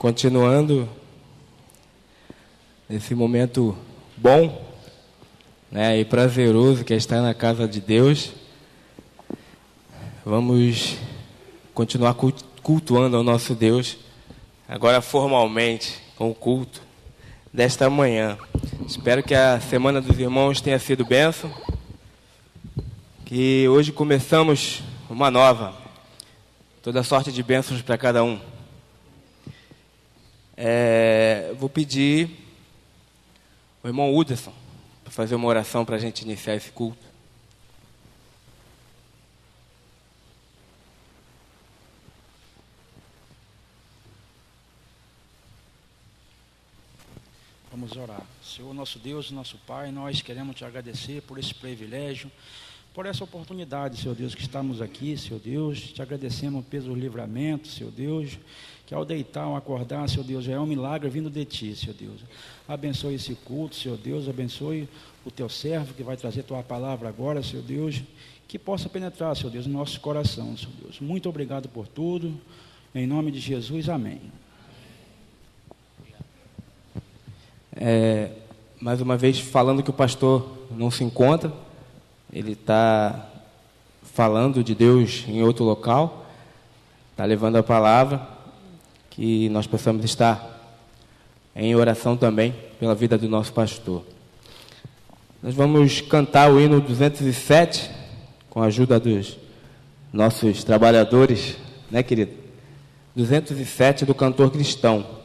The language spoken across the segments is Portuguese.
continuando esse momento bom, né, e prazeroso que é estar na casa de Deus. Vamos continuar cultuando ao nosso Deus, agora formalmente, com o culto desta manhã. Espero que a Semana dos Irmãos tenha sido bênção, que hoje começamos uma nova, toda sorte de bênçãos para cada um. Vou pedir o irmão Uderson para fazer uma oração para a gente iniciar esse culto. Vamos orar. Senhor, nosso Deus, nosso Pai, nós queremos te agradecer por esse privilégio, por essa oportunidade, Senhor Deus, que estamos aqui, Senhor Deus. Te agradecemos pelo livramento, Senhor Deus, que ao deitar, ao acordar, Senhor Deus, já é um milagre vindo de Ti, Senhor Deus. Abençoe esse culto, Senhor Deus, abençoe o Teu servo que vai trazer Tua palavra agora, Senhor Deus, que possa penetrar, Senhor Deus, no nosso coração, Senhor Deus. Muito obrigado por tudo, em nome de Jesus, amém. Mais uma vez, falando que o pastor não se encontra, ele está falando de Deus em outro local, está levando a palavra, que nós possamos estar em oração também pela vida do nosso pastor. Nós vamos cantar o hino 207, com a ajuda dos nossos trabalhadores, né, querido? 207 do cantor cristão.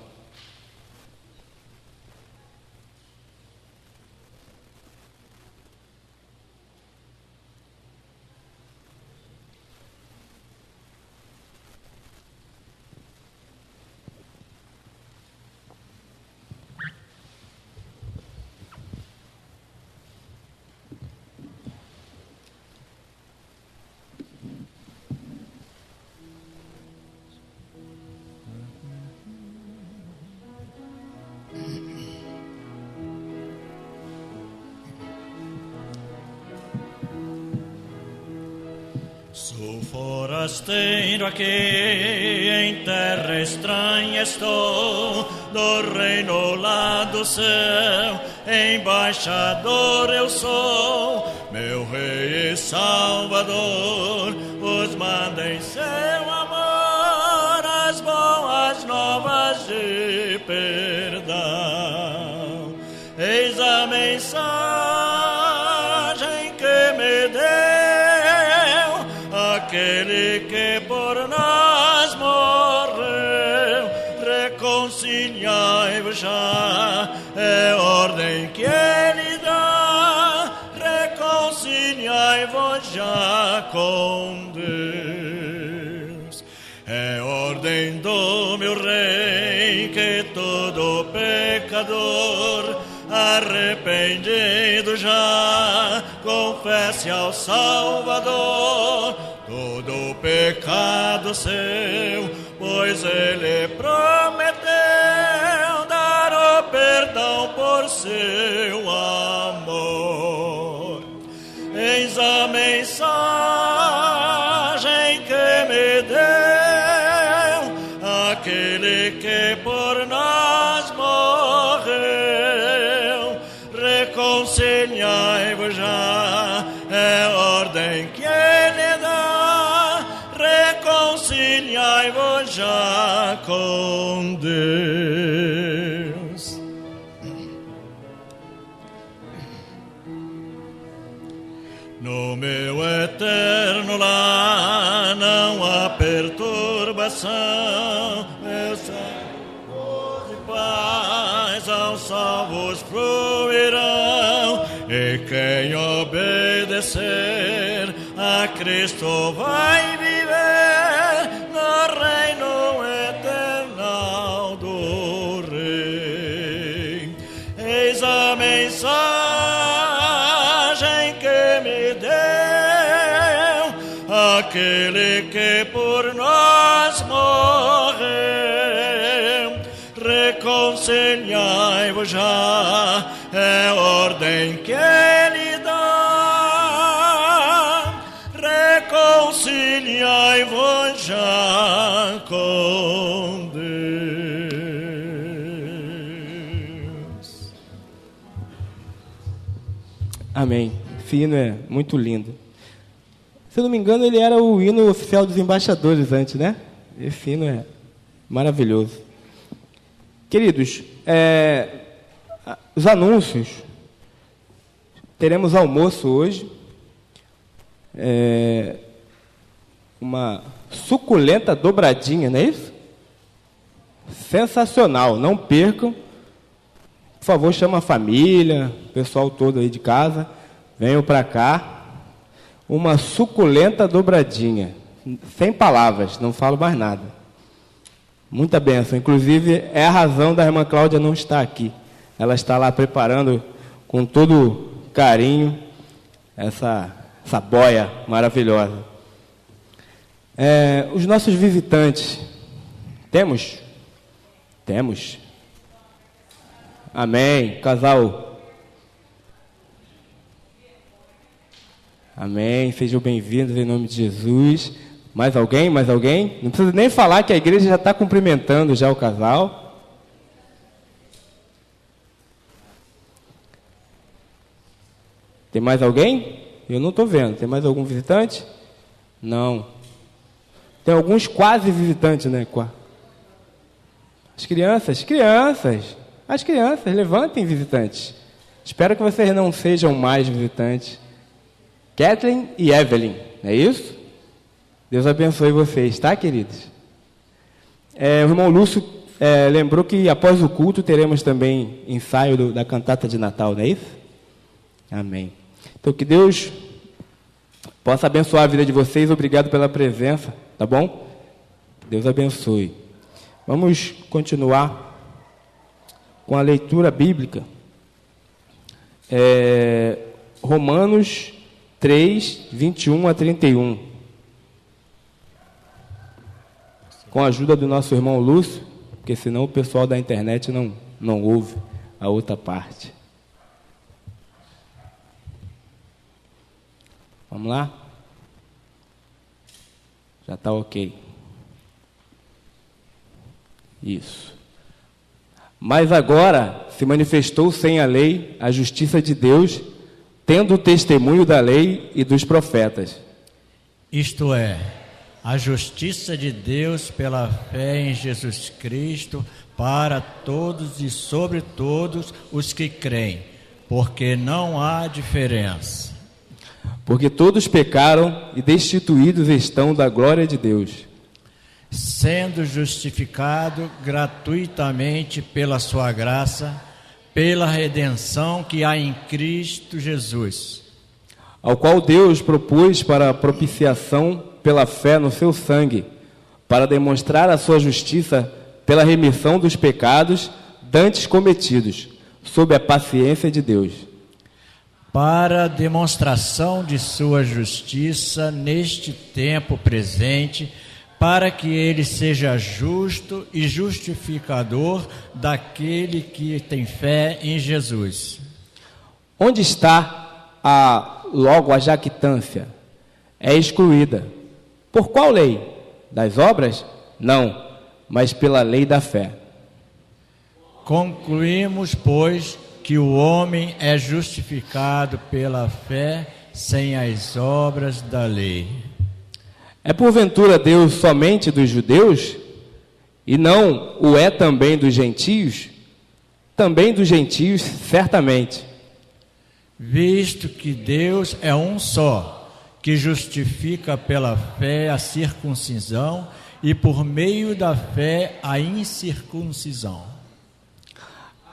Sou forasteiro aqui, em terra estranha estou, do reino lá do céu, embaixador eu sou, meu Rei e Salvador, os manda em seu amor, as boas novas de perdão. Eis a mensagem que me deu aquele que por nós morreu. Reconciliai-vos já, é ordem que ele dá. Reconciliai-vos já com Deus. É ordem do meu Rei que todo pecador arrependido já confesse ao Salvador todo o pecado seu, pois ele prometeu dar o perdão por seu amor. Eis a mensagem que me deu aquele que por nós morreu. Reconciliai-vos já, é ordem que ele dá. Reconciliai-vos já com Deus. No meu eterno lar não há perturbação, meus salvos e paz aos salvos fluirão, e quem obedecer a Cristo vai viver no reino eterno do Rei. Eis a mensagem que me deu aquele que por nós morreu. Reconciliai-vos já, é ordem que ele dá. Reconciliai-vos já com Deus. Amém. Esse hino é muito lindo. Se eu não me engano, ele era o hino oficial dos embaixadores antes, né? Esse hino é maravilhoso. Queridos, os anúncios. Teremos almoço hoje. Uma suculenta dobradinha, não é isso? Sensacional, não percam. Por favor, chama a família, o pessoal todo aí de casa, venham para cá. Uma suculenta dobradinha, sem palavras, não falo mais nada. Muita bênção, inclusive é a razão da irmã Cláudia não estar aqui. Ela está lá preparando com todo carinho essa boia maravilhosa. Os nossos visitantes, temos? Temos. Amém. Casal. Amém. Sejam bem-vindos em nome de Jesus. Mais alguém? Mais alguém? Não precisa nem falar que a igreja já está cumprimentando já o casal. Tem mais alguém? Eu não estou vendo. Tem mais algum visitante? Não. Tem alguns quase visitantes, né? As crianças. As crianças, levantem visitantes. Espero que vocês não sejam mais visitantes. Kathleen e Evelyn, é isso? Deus abençoe vocês, tá, queridos? O irmão Lúcio lembrou que após o culto teremos também ensaio da cantata de Natal, não é isso? Amém. Então que Deus possa abençoar a vida de vocês. Obrigado pela presença, tá bom? Deus abençoe. Vamos continuar com a leitura bíblica. Romanos 3, 21 a 31. Com a ajuda do nosso irmão Lúcio, porque senão o pessoal da internet não ouve a outra parte. Vamos lá? Já está ok. Isso. Mas agora se manifestou sem a lei a justiça de Deus, tendo o testemunho da lei e dos profetas. Isto é, a justiça de Deus pela fé em Jesus Cristo para todos e sobre todos os que creem, porque não há diferença. Porque todos pecaram e destituídos estão da glória de Deus, sendo justificado gratuitamente pela sua graça, pela redenção que há em Cristo Jesus, ao qual Deus propôs para a propiciação pela fé no seu sangue, para demonstrar a sua justiça pela remissão dos pecados dantes cometidos, sob a paciência de Deus, para a demonstração de sua justiça neste tempo presente, para que ele seja justo e justificador daquele que tem fé em Jesus. Onde está logo a jactância? É excluída. Por qual lei? Das obras? Não, mas pela lei da fé. Concluímos, pois, que o homem é justificado pela fé sem as obras da lei. É porventura Deus somente dos judeus? E não o é também dos gentios? Também dos gentios, certamente. Visto que Deus é um só, que justifica pela fé a circuncisão e por meio da fé a incircuncisão.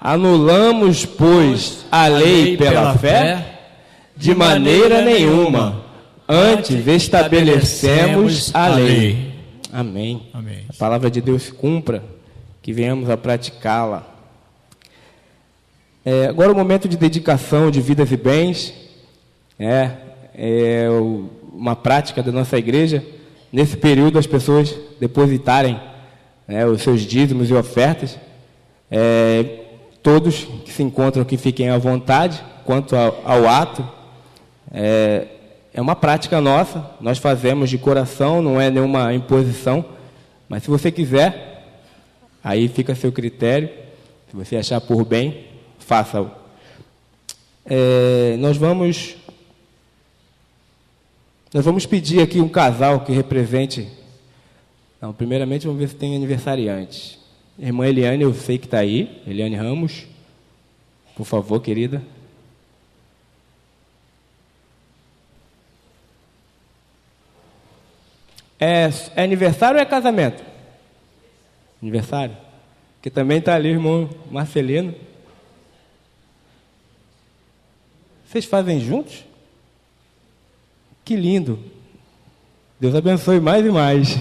Anulamos, pois, a lei pela fé? De maneira nenhuma. Antes estabelecemos a lei. Amém. Amém. A palavra de Deus se cumpra, que venhamos a praticá-la. Agora o momento de dedicação de vidas e bens. Uma prática da nossa igreja. Nesse período as pessoas depositarem os seus dízimos e ofertas. Todos que se encontram aqui fiquem à vontade quanto ao ato. É uma prática nossa, nós fazemos de coração, não é nenhuma imposição, mas se você quiser, aí fica a seu critério, se você achar por bem, faça-o. Nós vamos pedir aqui um casal que represente. Não, primeiramente vamos ver se tem aniversariantes. Irmã Eliane, eu sei que está aí. Eliane Ramos. Por favor, querida. É aniversário ou é casamento? Aniversário? Que também está ali o irmão Marcelino. Vocês fazem juntos? Que lindo. Deus abençoe mais e mais.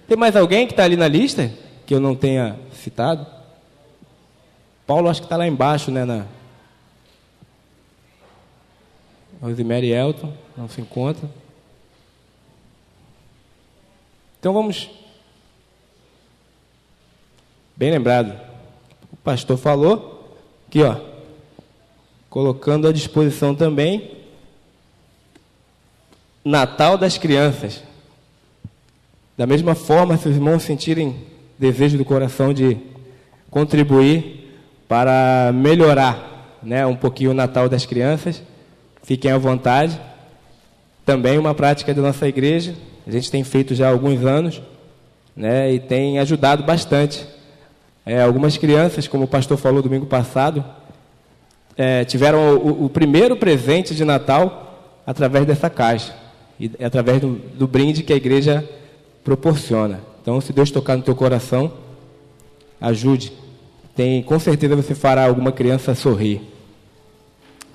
Tem mais alguém que está ali na lista que eu não tenha citado? Paulo acho que está lá embaixo, né? Rosemary e Elton não se encontram. Então vamos. Bem lembrado. O pastor falou aqui, ó, colocando à disposição também Natal das crianças. Da mesma forma, se os irmãos sentirem desejo do coração de contribuir para melhorar, né, um pouquinho o Natal das crianças, fiquem à vontade. Também uma prática da nossa igreja, a gente tem feito já há alguns anos, né, e tem ajudado bastante. Algumas crianças, como o pastor falou domingo passado, tiveram o primeiro presente de Natal através dessa caixa, e através do brinde que a igreja proporciona. Então, se Deus tocar no teu coração, ajude. Com certeza você fará alguma criança sorrir.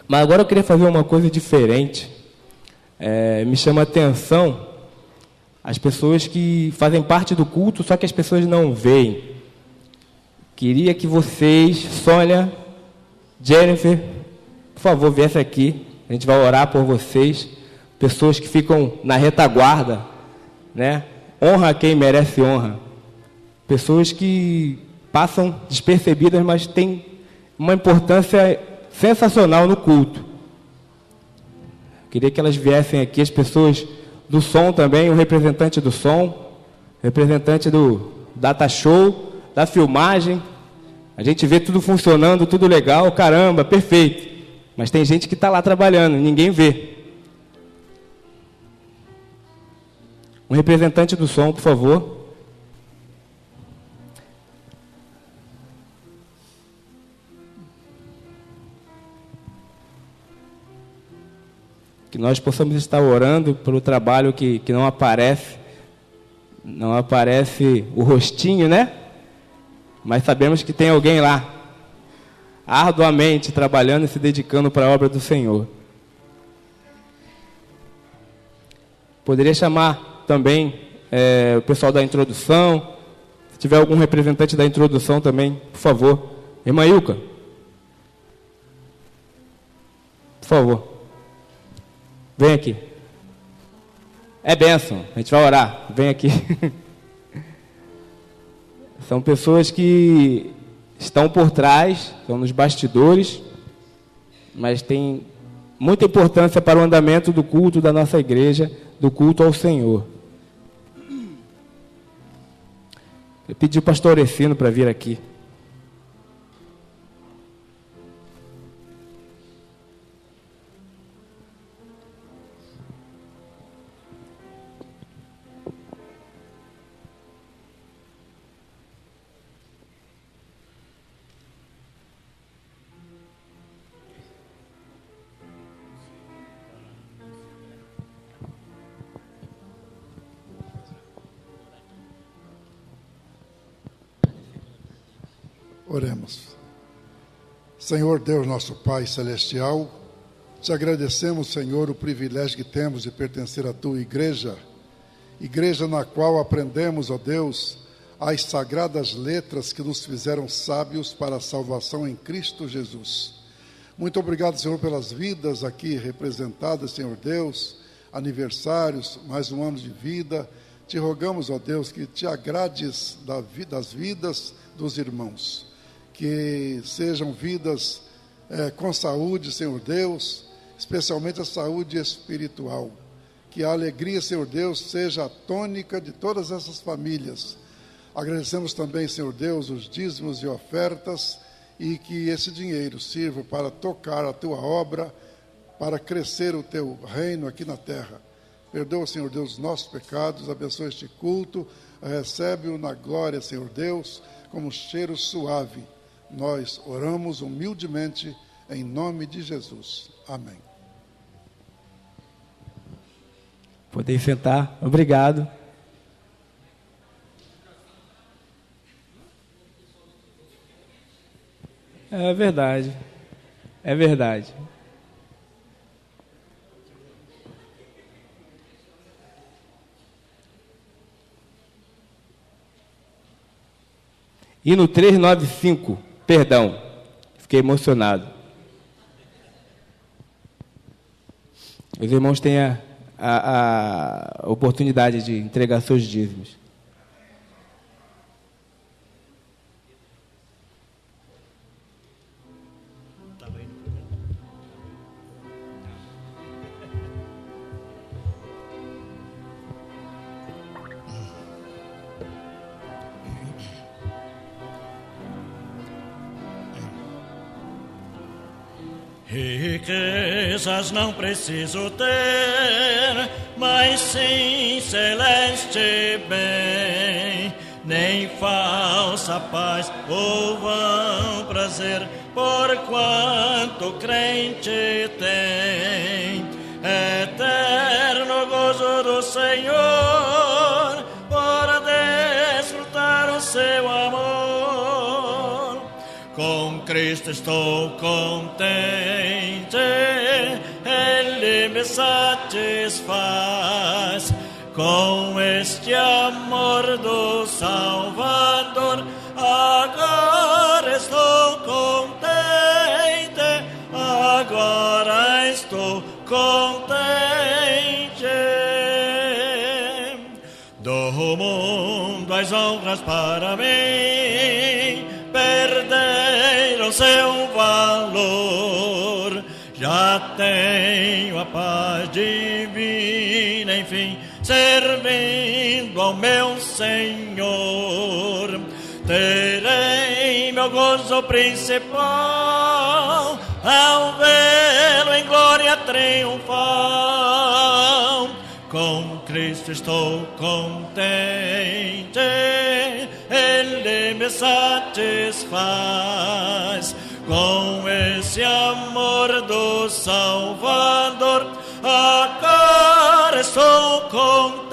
Mas agora eu queria fazer uma coisa diferente. Me chama a atenção as pessoas que fazem parte do culto, só que as pessoas não veem. Queria que vocês, Sônia, Jennifer, por favor, viessem aqui. A gente vai orar por vocês. Pessoas que ficam na retaguarda, né? Honra quem merece honra. Pessoas que passam despercebidas, mas têm uma importância sensacional no culto. Queria que elas viessem aqui, as pessoas do som também, o representante do som, representante do data show, da filmagem. A gente vê tudo funcionando, tudo legal, caramba, perfeito. Mas tem gente que está lá trabalhando, ninguém vê. Um representante do som, por favor. Que nós possamos estar orando pelo trabalho que não aparece o rostinho, né? Mas sabemos que tem alguém lá, arduamente trabalhando e se dedicando para a obra do Senhor. Poderia chamar também o pessoal da introdução. Se tiver algum representante da introdução também, por favor. Irmã Ilka, por favor, vem aqui. É bênção, a gente vai orar. Vem aqui. São pessoas que estão por trás, estão nos bastidores, mas têm muita importância para o andamento do culto da nossa igreja, do culto ao Senhor. Eu pedi o pastor Orecino para vir aqui. Oremos. Senhor Deus, nosso Pai Celestial, te agradecemos, Senhor, o privilégio que temos de pertencer à tua igreja, igreja na qual aprendemos, ó Deus, as sagradas letras que nos fizeram sábios para a salvação em Cristo Jesus. Muito obrigado, Senhor, pelas vidas aqui representadas, Senhor Deus, aniversários, mais um ano de vida. Te rogamos, ó Deus, que te agrades das vidas dos irmãos. Que sejam vidas com saúde, Senhor Deus, especialmente a saúde espiritual. Que a alegria, Senhor Deus, seja a tônica de todas essas famílias. Agradecemos também, Senhor Deus, os dízimos e ofertas e que esse dinheiro sirva para tocar a tua obra, para crescer o teu reino aqui na terra. Perdoa, Senhor Deus, os nossos pecados, abençoa este culto, recebe-o na glória, Senhor Deus, como cheiro suave. Nós oramos humildemente em nome de Jesus. Amém. Podem sentar. Obrigado. É verdade. É verdade. E no 395, perdão, fiquei emocionado. Os irmãos têm a oportunidade de entregar seus dízimos. Riquezas não preciso ter, mas sim celeste bem, nem falsa paz ou vão prazer, porquanto crente tem eterno gozo do Senhor, por desfrutar o seu amor. Com Cristo estou contente, Ele me satisfaz. Com este amor do Salvador, agora estou contente, agora estou contente. Do mundo as honras para mim perderam seu valor, já tenho a paz divina, enfim, servindo ao meu Senhor. Terei meu gozo principal ao vê-lo em glória triunfal. Com Cristo estou contente, Ele me satisfaz. Com esse amor do Salvador, agora estou contente,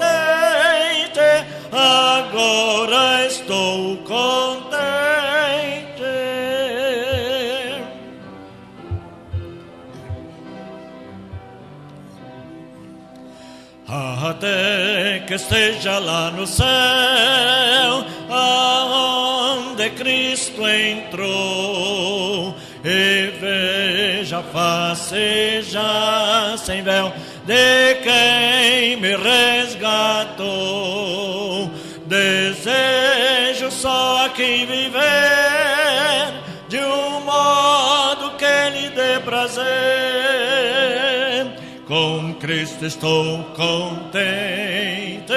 agora estou contente. Até que esteja lá no céu, aonde Cristo entrou, e veja a face já sem véu de quem me resgatou. Desejo só aqui viver de um modo que lhe dê prazer. Com Cristo estou contente,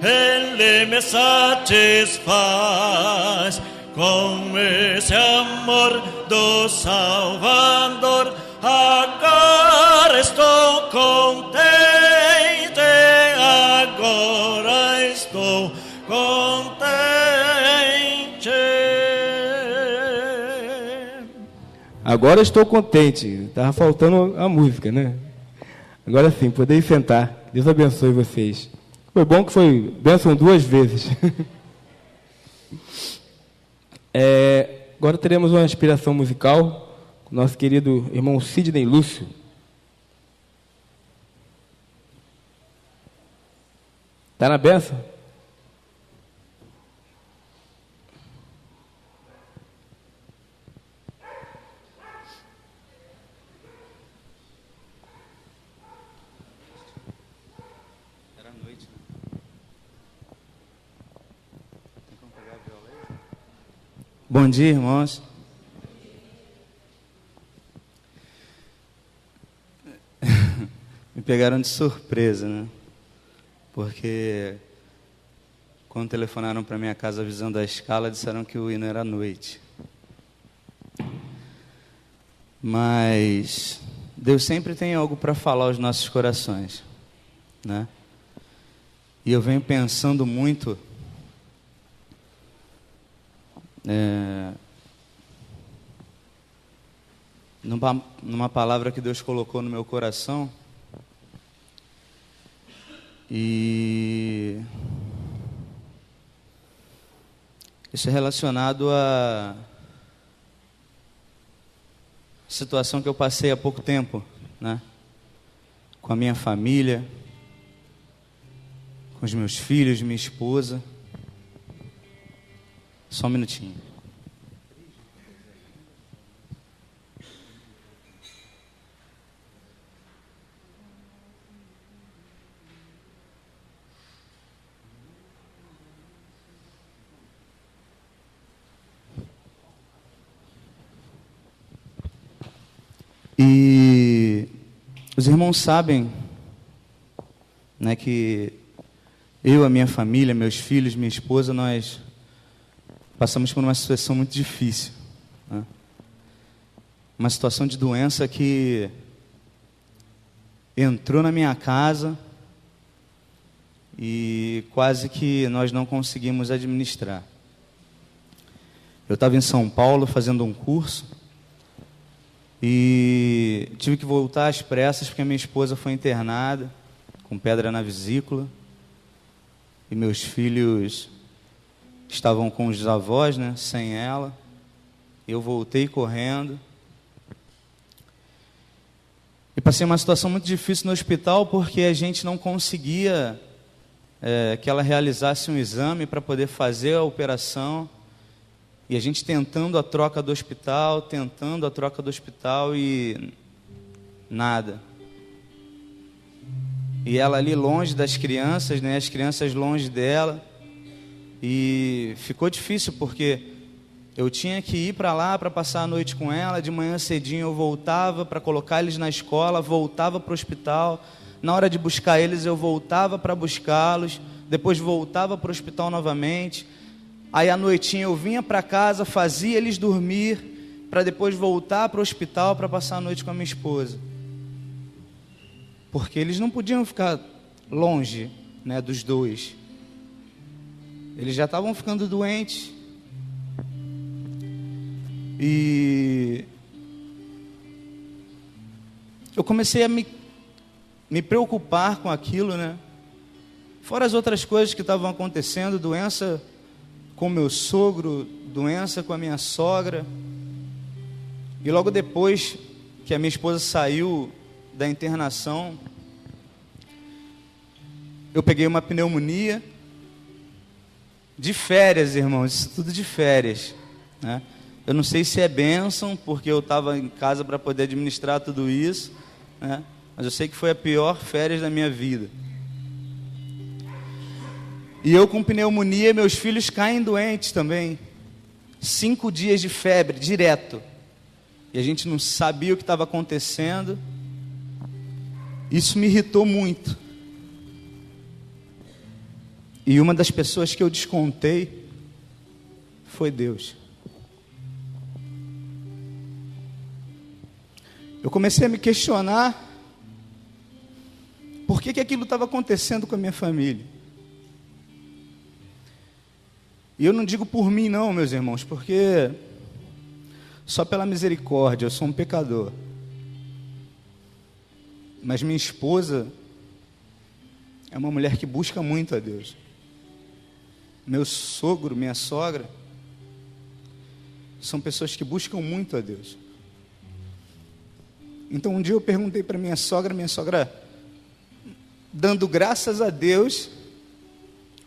Ele me satisfaz. Com esse amor do Salvador, agora estou contente, agora estou contente. Agora estou contente. Estava faltando a música, né? Agora sim, podem sentar. Deus abençoe vocês. Foi bom que foi bênção 2 vezes. Agora teremos uma inspiração musical com o nosso querido irmão Sidney Lúcio. Está na bênção? Era noite, né? Tem como pegar a viola aí? Bom dia, irmãos. Me pegaram de surpresa, né? Porque quando telefonaram para minha casa avisando a escala, disseram que o hino era à noite. Mas Deus sempre tem algo para falar aos nossos corações, né? E eu venho pensando muito numa palavra que Deus colocou no meu coração. E isso é relacionado à situação que eu passei há pouco tempo, né? Com a minha família, com os meus filhos, minha esposa. Só um minutinho. E os irmãos sabem, né, que eu, a minha família, meus filhos, minha esposa, nós passamos por uma situação muito difícil, né? Uma situação de doença que entrou na minha casa e quase que nós não conseguimos administrar. Eu estava em São Paulo fazendo um curso e tive que voltar às pressas porque a minha esposa foi internada com pedra na vesícula e meus filhos estavam com os avós, né, sem ela. Eu voltei correndo e passei uma situação muito difícil no hospital porque a gente não conseguia que ela realizasse um exame para poder fazer a operação. E a gente tentando a troca do hospital e nada. E ela ali longe das crianças, né, as crianças longe dela. E ficou difícil porque eu tinha que ir para lá para passar a noite com ela. De manhã cedinho eu voltava para colocar eles na escola, voltava para o hospital. Na hora de buscar eles eu voltava para buscá-los, depois voltava para o hospital novamente. Aí à noitinha eu vinha para casa, fazia eles dormir, para depois voltar para o hospital para passar a noite com a minha esposa. Porque eles não podiam ficar longe, né, dos dois. Eles já estavam ficando doentes. E eu comecei a me preocupar com aquilo, né? Fora as outras coisas que estavam acontecendo, doença com meu sogro, doença com a minha sogra. E logo depois que a minha esposa saiu da internação, eu peguei uma pneumonia de férias, irmãos, isso tudo de férias, né? Eu não sei se é bênção, porque eu estava em casa para poder administrar tudo isso, né? Mas eu sei que foi a pior férias da minha vida. E eu com pneumonia, meus filhos caem doentes também. 5 dias de febre, direto. E a gente não sabia o que estava acontecendo. Isso me irritou muito. E uma das pessoas que eu descontei foi Deus. Eu comecei a me questionar por que aquilo estava acontecendo com a minha família. E eu não digo por mim não, meus irmãos, porque só pela misericórdia, eu sou um pecador. Mas minha esposa é uma mulher que busca muito a Deus. Meu sogro, minha sogra, são pessoas que buscam muito a Deus. Então um dia eu perguntei para minha sogra, dando graças a Deus,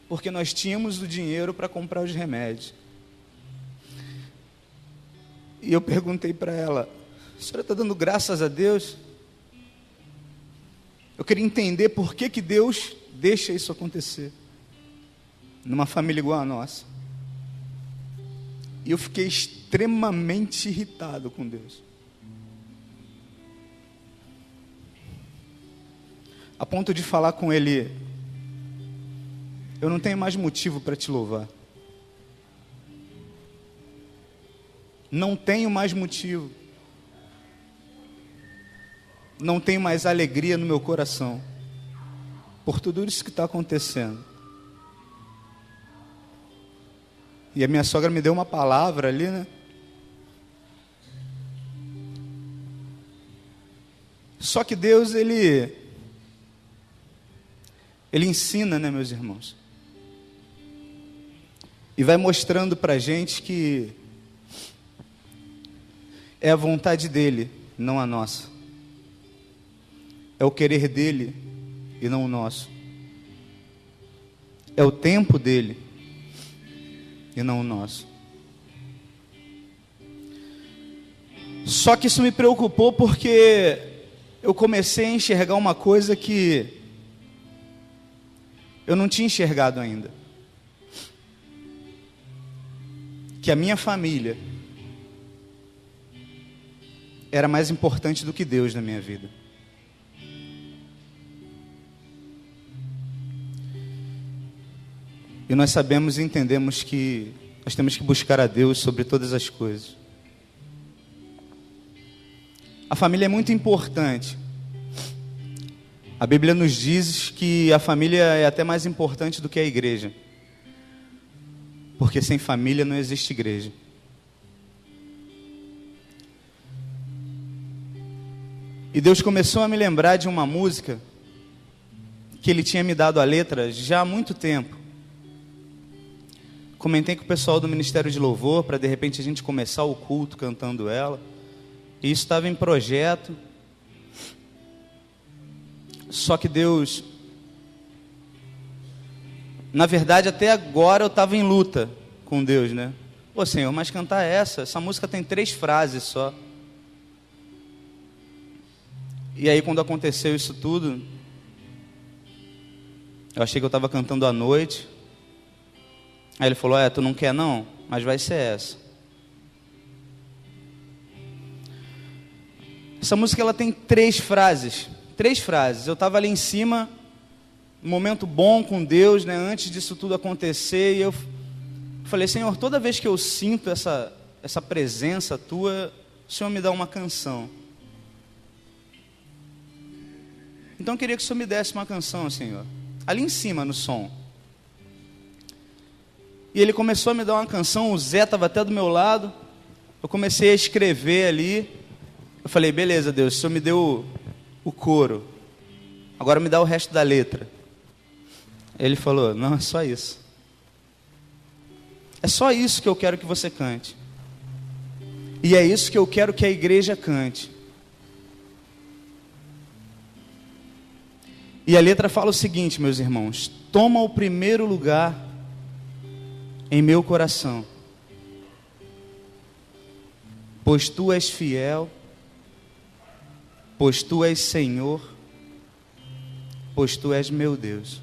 porque nós tínhamos o dinheiro para comprar os remédios. E eu perguntei para ela: a senhora está dando graças a Deus? Eu queria entender por que Deus deixa isso acontecer numa família igual a nossa. E eu fiquei extremamente irritado com Deus, a ponto de falar com Ele: eu não tenho mais motivo para te louvar. Não tenho mais motivo. não tenho mais alegria no meu coração por tudo isso que está acontecendo. E a minha sogra me deu uma palavra ali, né? Só que Deus, Ele ensina, né, meus irmãos? E vai mostrando para a gente que é a vontade dEle, não a nossa. É o querer dEle e não o nosso. É o tempo dEle e não o nosso. Só que isso me preocupou porque eu comecei a enxergar uma coisa que eu não tinha enxergado ainda. Que a minha família era mais importante do que Deus na minha vida. E nós sabemos e entendemos que nós temos que buscar a Deus sobre todas as coisas. A família é muito importante. A Bíblia nos diz que a família é até mais importante do que a igreja. Porque sem família não existe igreja. E Deus começou a me lembrar de uma música que Ele tinha me dado a letra já há muito tempo. Comentei com o pessoal do Ministério de Louvor para de repente a gente começar o culto cantando ela. E isso estava em projeto. Só que Deus, na verdade até agora eu estava em luta com Deus, né? Pô, Senhor, mas cantar essa música tem 3 frases só. E aí quando aconteceu isso tudo, eu achei que eu estava cantando à noite. Aí Ele falou, tu não quer não? Mas vai ser essa. Essa música ela tem 3 frases. 3 frases. Eu estava ali em cima, um momento bom com Deus, né? Antes disso tudo acontecer, e eu falei, Senhor, toda vez que eu sinto essa presença Tua, o Senhor me dá uma canção. Então eu queria que o Senhor me desse uma canção, Senhor. Ali em cima, no som. E Ele começou a me dar uma canção, o Zé estava até do meu lado. Eu comecei a escrever ali. Eu falei, beleza, Deus, o Senhor me deu o coro. Agora me dá o resto da letra. Ele falou, não, é só isso. É só isso que eu quero que você cante. E é isso que eu quero que a igreja cante. E a letra fala o seguinte, meus irmãos: toma o primeiro lugar em meu coração, pois Tu és fiel, pois Tu és Senhor, pois Tu és meu Deus.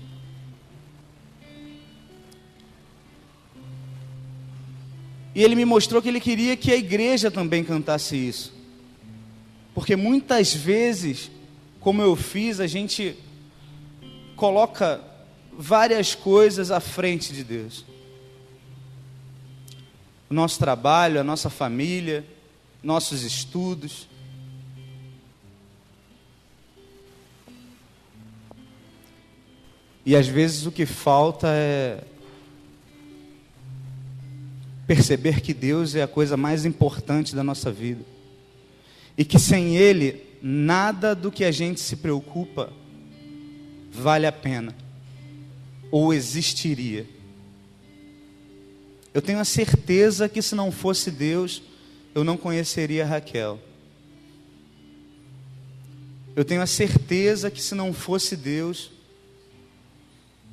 E Ele me mostrou que Ele queria que a igreja também cantasse isso. Porque muitas vezes, como eu fiz, a gente coloca várias coisas à frente de Deus. O nosso trabalho, a nossa família, nossos estudos. E às vezes o que falta é perceber que Deus é a coisa mais importante da nossa vida. E que sem Ele, nada do que a gente se preocupa vale a pena. Ou existiria. Eu tenho a certeza que se não fosse Deus, eu não conheceria Raquel. Eu tenho a certeza que se não fosse Deus,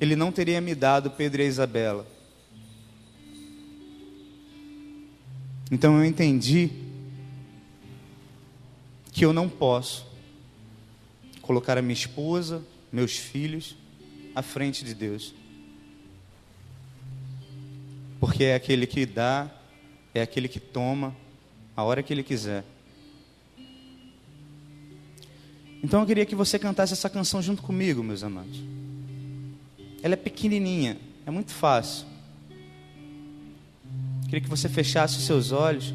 Ele não teria me dado Pedro e a Isabela. Então eu entendi que eu não posso colocar a minha esposa, meus filhos, à frente de Deus. Porque é aquele que dá, é aquele que toma, a hora que Ele quiser. Então eu queria que você cantasse essa canção junto comigo, meus amados. Ela é pequenininha, é muito fácil. Eu queria que você fechasse os seus olhos.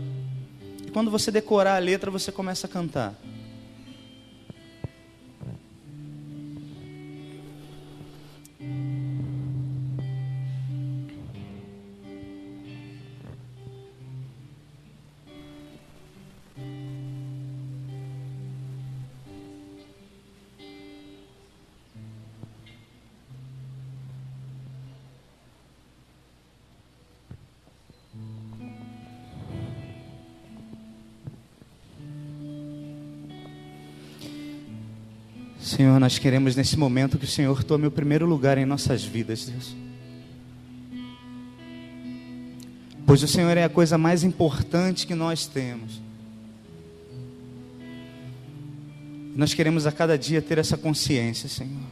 E quando você decorar a letra, você começa a cantar. Senhor, nós queremos nesse momento que o Senhor tome o primeiro lugar em nossas vidas, Deus. Pois o Senhor é a coisa mais importante que nós temos. Nós queremos a cada dia ter essa consciência, Senhor.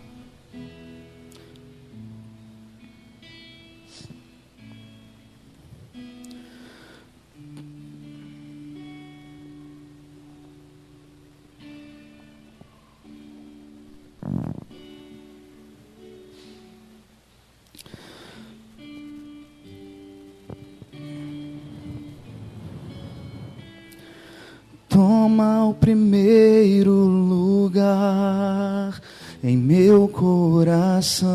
Toma o primeiro lugar em meu coração.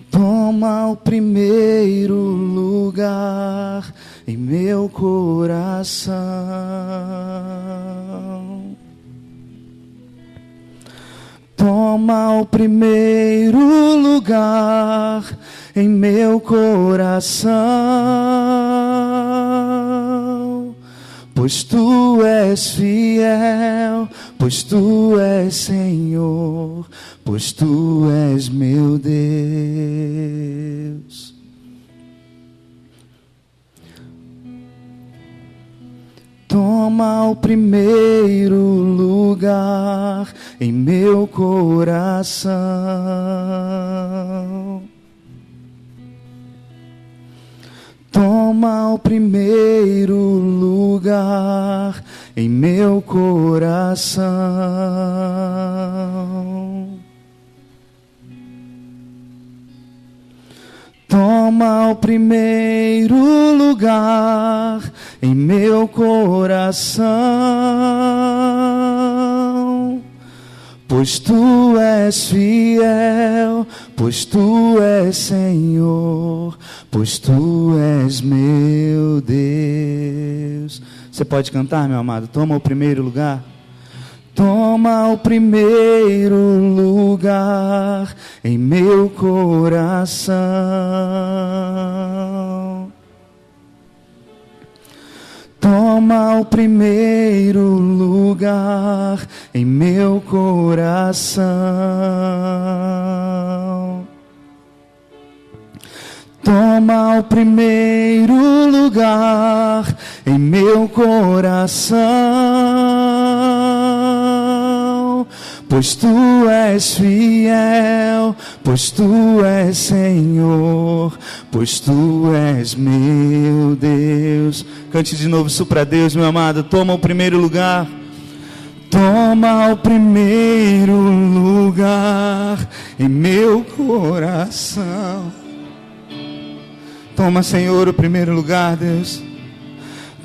Toma o primeiro lugar em meu coração. Toma o primeiro lugar em meu coração, pois tu és fiel, pois tu és Senhor, pois tu és meu Deus. Toma o primeiro lugar em meu coração. Toma o primeiro lugar em meu coração. Toma o primeiro lugar em meu coração, pois tu és fiel, pois tu és Senhor, pois tu és meu Deus. Você pode cantar, meu amado? Toma o primeiro lugar. Toma o primeiro lugar em meu coração. Toma o primeiro lugar em meu coração. Toma o primeiro lugar em meu coração, pois tu és fiel, pois tu és Senhor, pois tu és meu Deus. Cante de novo isso para Deus, meu amado. Toma o primeiro lugar. Toma o primeiro lugar em meu coração. Toma, Senhor, o primeiro lugar, Deus.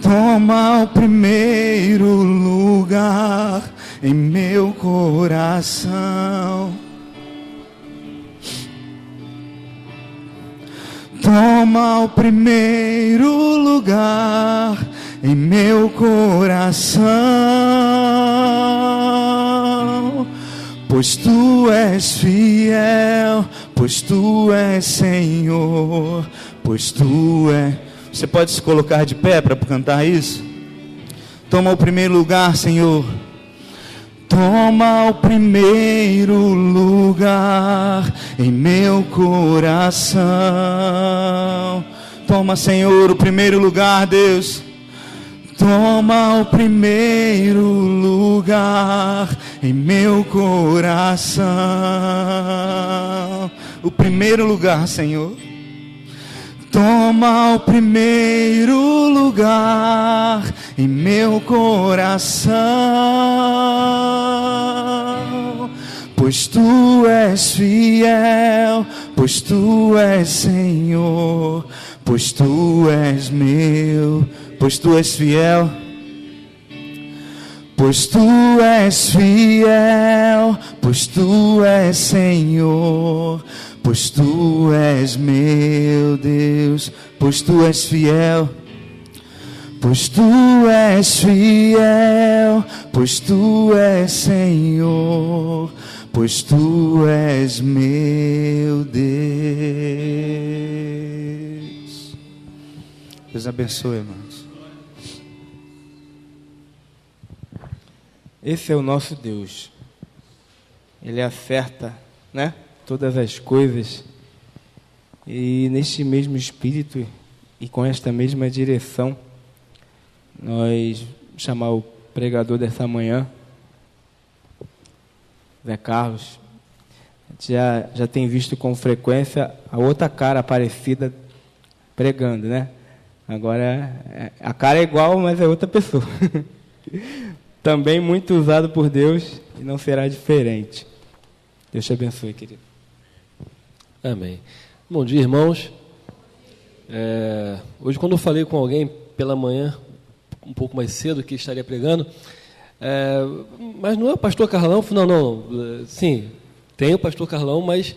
Toma o primeiro lugar em meu coração. Toma o primeiro lugar em meu coração, pois tu és fiel, pois tu és Senhor, pois tu és... Você pode se colocar de pé para cantar isso? Toma o primeiro lugar, Senhor. Toma o primeiro lugar em meu coração. Toma, Senhor, o primeiro lugar, Deus. Toma o primeiro lugar em meu coração. O primeiro lugar, Senhor. Toma o primeiro lugar em meu coração, pois tu és fiel, pois tu és Senhor, pois tu és meu, pois tu és fiel, pois tu és fiel, pois tu és Senhor, pois tu és meu Deus, pois tu és fiel, pois tu és fiel, pois tu és Senhor, pois tu és meu Deus. Deus abençoe, irmãos. Esse é o nosso Deus. Ele acerta, né, todas as coisas. E neste mesmo espírito e com esta mesma direção, nós chamar o pregador dessa manhã, Zé Carlos. Já tem visto com frequência a outra cara parecida pregando, né? Agora, a cara é igual, mas é outra pessoa. Também muito usado por Deus e não será diferente. Deus te abençoe, querido. Amém. Bom dia, irmãos. Hoje, quando eu falei com alguém pela manhã, um pouco mais cedo, que estaria pregando, mas não é o pastor Carlão? Não. Sim, tem o pastor Carlão, mas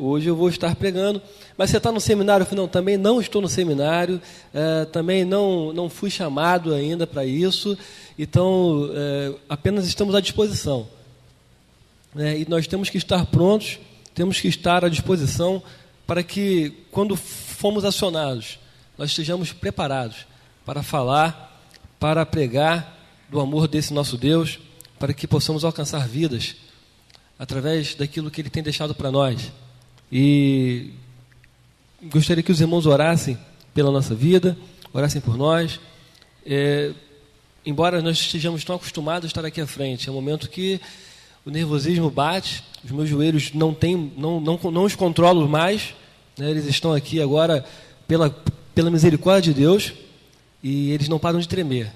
hoje eu vou estar pregando. Mas você está no seminário? Eu falei, não, também não estou no seminário, também não fui chamado ainda para isso, então apenas estamos à disposição. E nós temos que estar prontos, temos que estar à disposição para que, quando formos acionados, nós estejamos preparados para falar, para pregar do amor desse nosso Deus, para que possamos alcançar vidas através daquilo que Ele tem deixado para nós. E gostaria que os irmãos orassem pela nossa vida, orassem por nós. Embora nós estejamos tão acostumados a estar aqui à frente, é um momento que o nervosismo bate, os meus joelhos não os controlo mais, né? Eles estão aqui agora pela misericórdia de Deus e eles não param de tremer,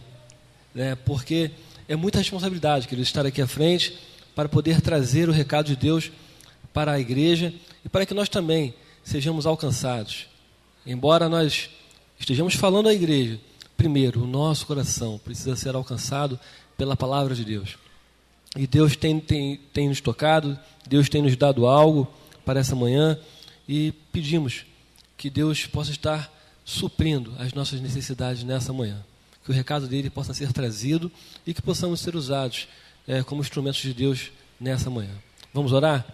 né? Porque é muita responsabilidade, queridos, estar aqui à frente para poder trazer o recado de Deus para a igreja e para que nós também sejamos alcançados. Embora nós estejamos falando à igreja, primeiro, o nosso coração precisa ser alcançado pela palavra de Deus. E Deus tem nos tocado, Deus tem nos dado algo para essa manhã e pedimos que Deus possa estar suprindo as nossas necessidades nessa manhã. Que o recado dele possa ser trazido e que possamos ser usados como instrumentos de Deus nessa manhã. Vamos orar?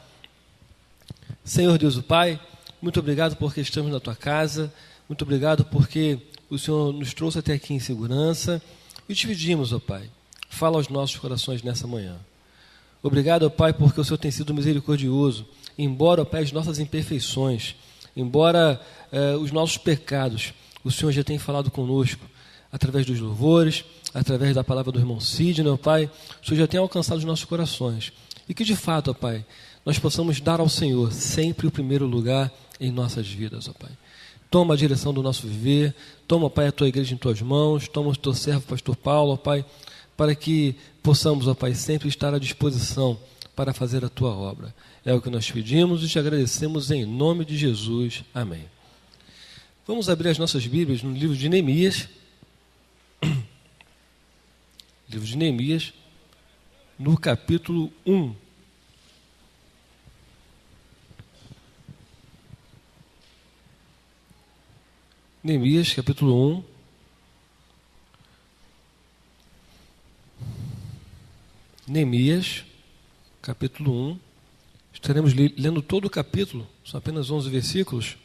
Senhor Deus o Pai, muito obrigado porque estamos na Tua casa, muito obrigado porque o Senhor nos trouxe até aqui em segurança e te pedimos, ó Pai, fala aos nossos corações nessa manhã. Obrigado, ó Pai, porque o Senhor tem sido misericordioso, embora, ó Pai, as nossas imperfeições, embora os nossos pecados, o Senhor já tem falado conosco, através dos louvores, através da palavra do irmão Sidney, ó Pai, o Senhor já tem alcançado os nossos corações. E que de fato, ó Pai, nós possamos dar ao Senhor sempre o primeiro lugar em nossas vidas, ó Pai. Toma a direção do nosso viver, toma, ó Pai, a Tua igreja em Tuas mãos, toma o Teu servo, pastor Paulo, ó Pai, para que possamos, ó Pai, sempre estar à disposição para fazer a Tua obra. É o que nós pedimos e te agradecemos em nome de Jesus. Amém. Vamos abrir as nossas Bíblias no livro de Neemias. Livro de Neemias, no capítulo 1. Neemias, capítulo 1. Neemias, capítulo 1. Estaremos lendo todo o capítulo, são apenas 11 versículos.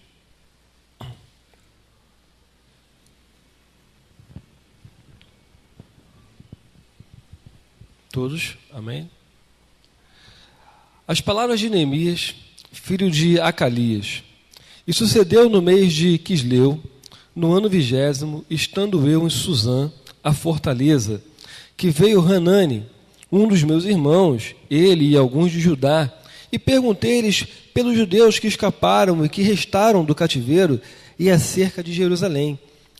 Todos, amém? As palavras de Neemias, filho de Acalias. E sucedeu no mês de Quisleu, no ano 20º, estando eu em Suzã, a fortaleza, que veio Hanani, um dos meus irmãos, ele e alguns de Judá, e perguntei-lhes pelos judeus que escaparam e que restaram do cativeiro e acerca de Jerusalém.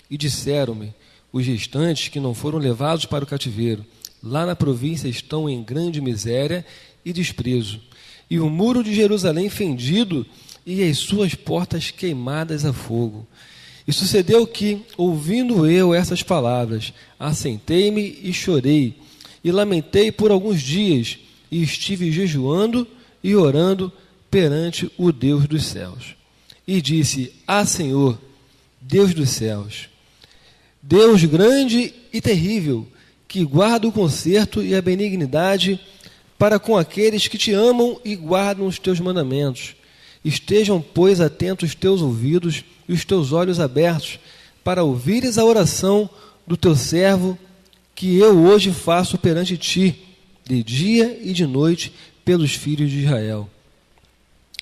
E disseram-me, os restantes que não foram levados para o cativeiro, lá na província estão em grande miséria e desprezo, e o muro de Jerusalém fendido e as suas portas queimadas a fogo. E sucedeu que, ouvindo eu essas palavras, assentei-me e chorei, e lamentei por alguns dias, e estive jejuando e orando perante o Deus dos céus. E disse, Senhor, Deus dos céus, Deus grande e terrível, que guarda o conserto e a benignidade para com aqueles que te amam e guardam os teus mandamentos. Estejam, pois, atentos os teus ouvidos e os teus olhos abertos, para ouvires a oração do teu servo, que eu hoje faço perante ti, de dia e de noite pelos filhos de Israel,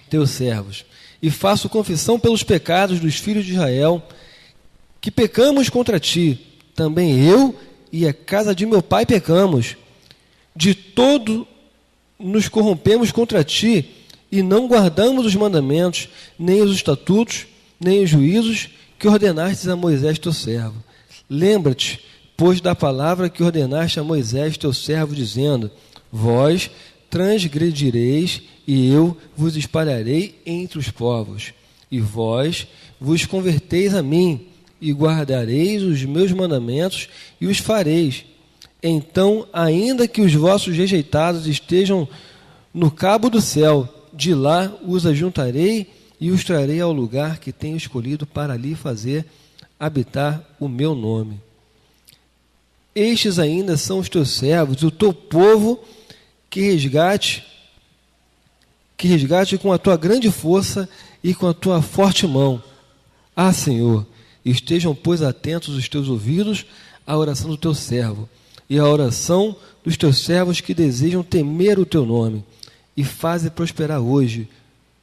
teus servos, e faço confissão pelos pecados dos filhos de Israel, que pecamos contra ti, também eu e a casa de meu pai pecamos, de todo nos corrompemos contra ti, e não guardamos os mandamentos, nem os estatutos, nem os juízos que ordenastes a Moisés teu servo. Lembra-te, pois, da palavra que ordenaste a Moisés teu servo, dizendo: vós transgredireis, e eu vos espalharei entre os povos, e vós vos converteis a mim, e guardareis os meus mandamentos, e os fareis. Então, ainda que os vossos rejeitados estejam no cabo do céu, de lá os ajuntarei e os trarei ao lugar que tenho escolhido para ali fazer habitar o meu nome. Estes ainda são os teus servos, o teu povo, que resgate com a tua grande força e com a tua forte mão. Ah, Senhor, estejam, pois, atentos os teus ouvidos à oração do teu servo e à oração dos teus servos que desejam temer o teu nome, e faze prosperar hoje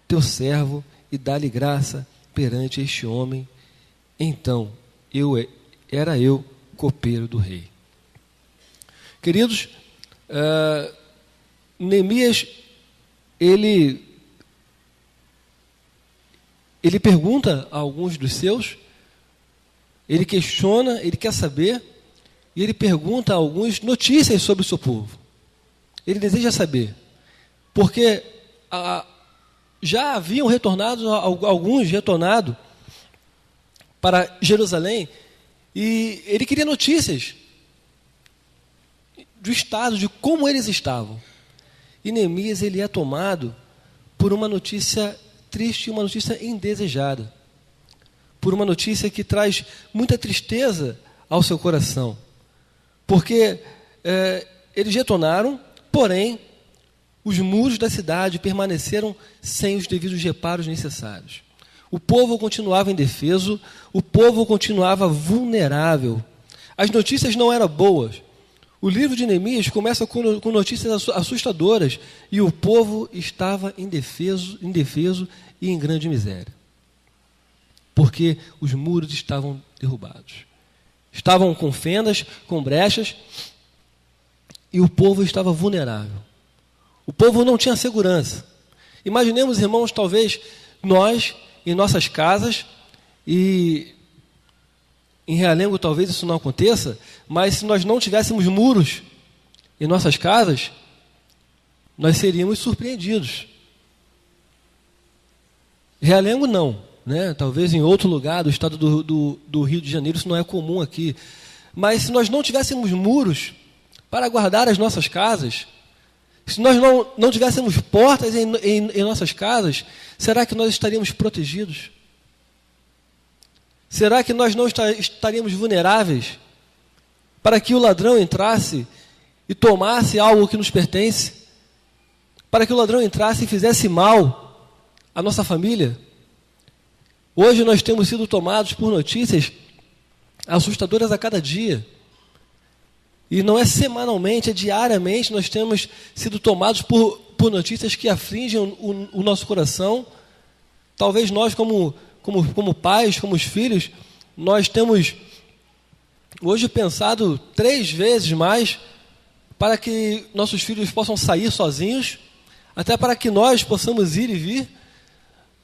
teu servo e dá-lhe graça perante este homem. Então era eu copeiro do rei. Queridos, Neemias, ele pergunta a alguns dos seus, ele questiona, ele quer saber, e ele pergunta a alguns notícias sobre o seu povo. Ele deseja saber, porque já haviam retornado, alguns retornado para Jerusalém, e ele queria notícias do estado, de como eles estavam. E Neemias, ele é tomado por uma notícia triste, uma notícia indesejada, por uma notícia que traz muita tristeza ao seu coração, porque eles retornaram, porém os muros da cidade permaneceram sem os devidos reparos necessários. O povo continuava indefeso, o povo continuava vulnerável. As notícias não eram boas. O livro de Neemias começa com notícias assustadoras, e o povo estava indefeso e em grande miséria, porque os muros estavam derrubados. Estavam com fendas, com brechas, e o povo estava vulnerável. O povo não tinha segurança. Imaginemos, irmãos, talvez nós, em nossas casas, e em Realengo talvez isso não aconteça, mas se nós não tivéssemos muros em nossas casas, nós seríamos surpreendidos. Realengo não, né? Talvez em outro lugar do estado do Rio de Janeiro isso não é comum aqui. Mas se nós não tivéssemos muros para guardar as nossas casas, se nós não tivéssemos portas em nossas casas, será que nós estaríamos protegidos? Será que nós não estaríamos vulneráveis para que o ladrão entrasse e tomasse algo que nos pertence? Para que o ladrão entrasse e fizesse mal à nossa família? Hoje nós temos sido tomados por notícias assustadoras a cada dia. E não é semanalmente, é diariamente nós temos sido tomados por notícias que afligem o nosso coração. Talvez nós, como pais, como filhos, nós temos hoje pensado 3 vezes mais para que nossos filhos possam sair sozinhos, até para que nós possamos ir e vir.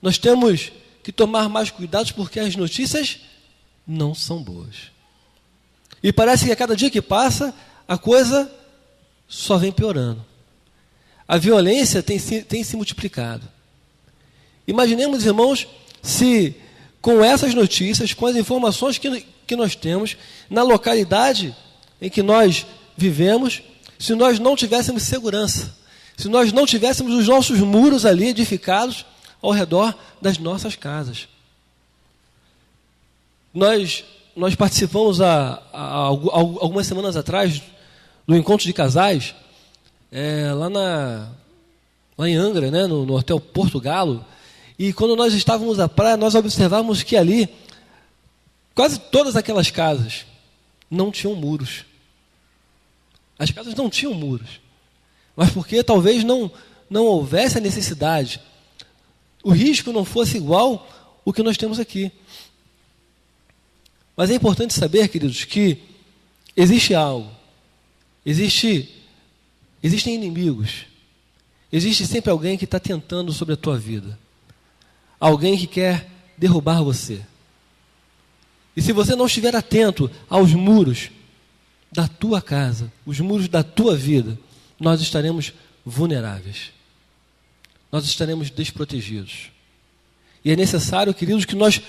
Nós temos que tomar mais cuidados porque as notícias não são boas. E parece que a cada dia que passa, a coisa só vem piorando. A violência tem se multiplicado. Imaginemos, irmãos, se com essas notícias, com as informações que nós temos, na localidade em que nós vivemos, se nós não tivéssemos segurança, se nós não tivéssemos os nossos muros ali edificados ao redor das nossas casas. Nós participamos há algumas semanas atrás do encontro de casais, lá em Angra, né, no Hotel Porto Galo, e quando nós estávamos à praia, nós observávamos que ali, quase todas aquelas casas não tinham muros. As casas não tinham muros. mas porque talvez não houvesse a necessidade, o risco não fosse igual o que nós temos aqui. Mas é importante saber, queridos, que existe algo, existem inimigos, existe sempre alguém que está tentando sobre a tua vida, alguém que quer derrubar você. E se você não estiver atento aos muros da tua casa, os muros da tua vida, nós estaremos vulneráveis, nós estaremos desprotegidos. E é necessário, queridos, que nós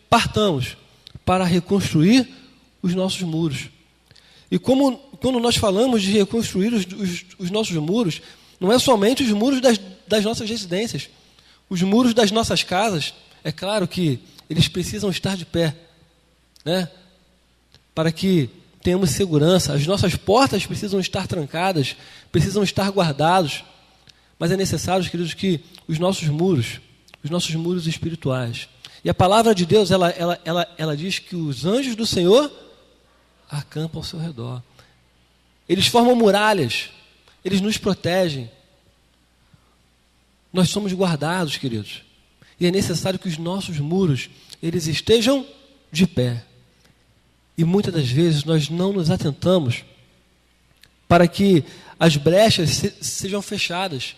partamos para reconstruir os nossos muros. E quando nós falamos de reconstruir os nossos muros, não é somente os muros das nossas residências, os muros das nossas casas. É claro que eles precisam estar de pé, né? Para que tenhamos segurança. As nossas portas precisam estar trancadas, precisam estar guardados. Mas é necessário, queridos, que os nossos muros espirituais. E a palavra de Deus, ela diz que os anjos do Senhor acampam ao seu redor. Eles formam muralhas, eles nos protegem. Nós somos guardados, queridos. E é necessário que os nossos muros, eles estejam de pé. E muitas das vezes nós não nos atentamos para que as brechas sejam fechadas,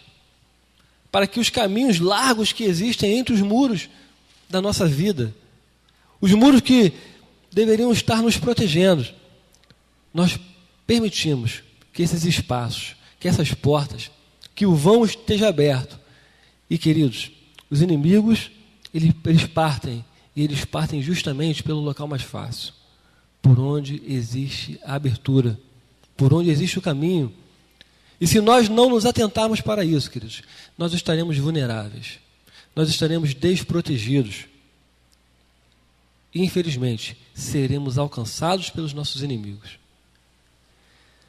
para que os caminhos largos que existem entre os muros da nossa vida, os muros que deveriam estar nos protegendo, nós permitimos que esses espaços, que essas portas, que o vão esteja aberto. E, queridos, os inimigos, eles partem, e eles partem justamente pelo local mais fácil, por onde existe a abertura, por onde existe o caminho. E se nós não nos atentarmos para isso, queridos, nós estaremos vulneráveis, nós estaremos desprotegidos. E, infelizmente, seremos alcançados pelos nossos inimigos.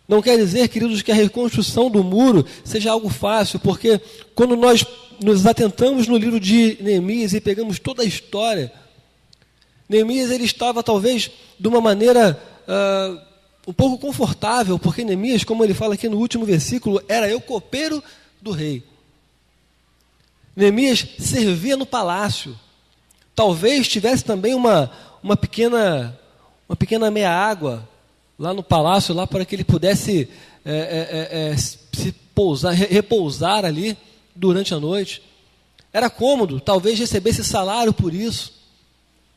Não quer dizer, queridos, que a reconstrução do muro seja algo fácil, porque quando nós nos atentamos no livro de Neemias e pegamos toda a história, Neemias ele estava talvez de uma maneira um pouco confortável, porque Neemias, como ele fala aqui no último versículo, era o copeiro do rei. Neemias servia no palácio. Talvez tivesse também uma pequena meia-água lá no palácio, lá para que ele pudesse repousar ali durante a noite. Era cômodo, talvez recebesse salário por isso.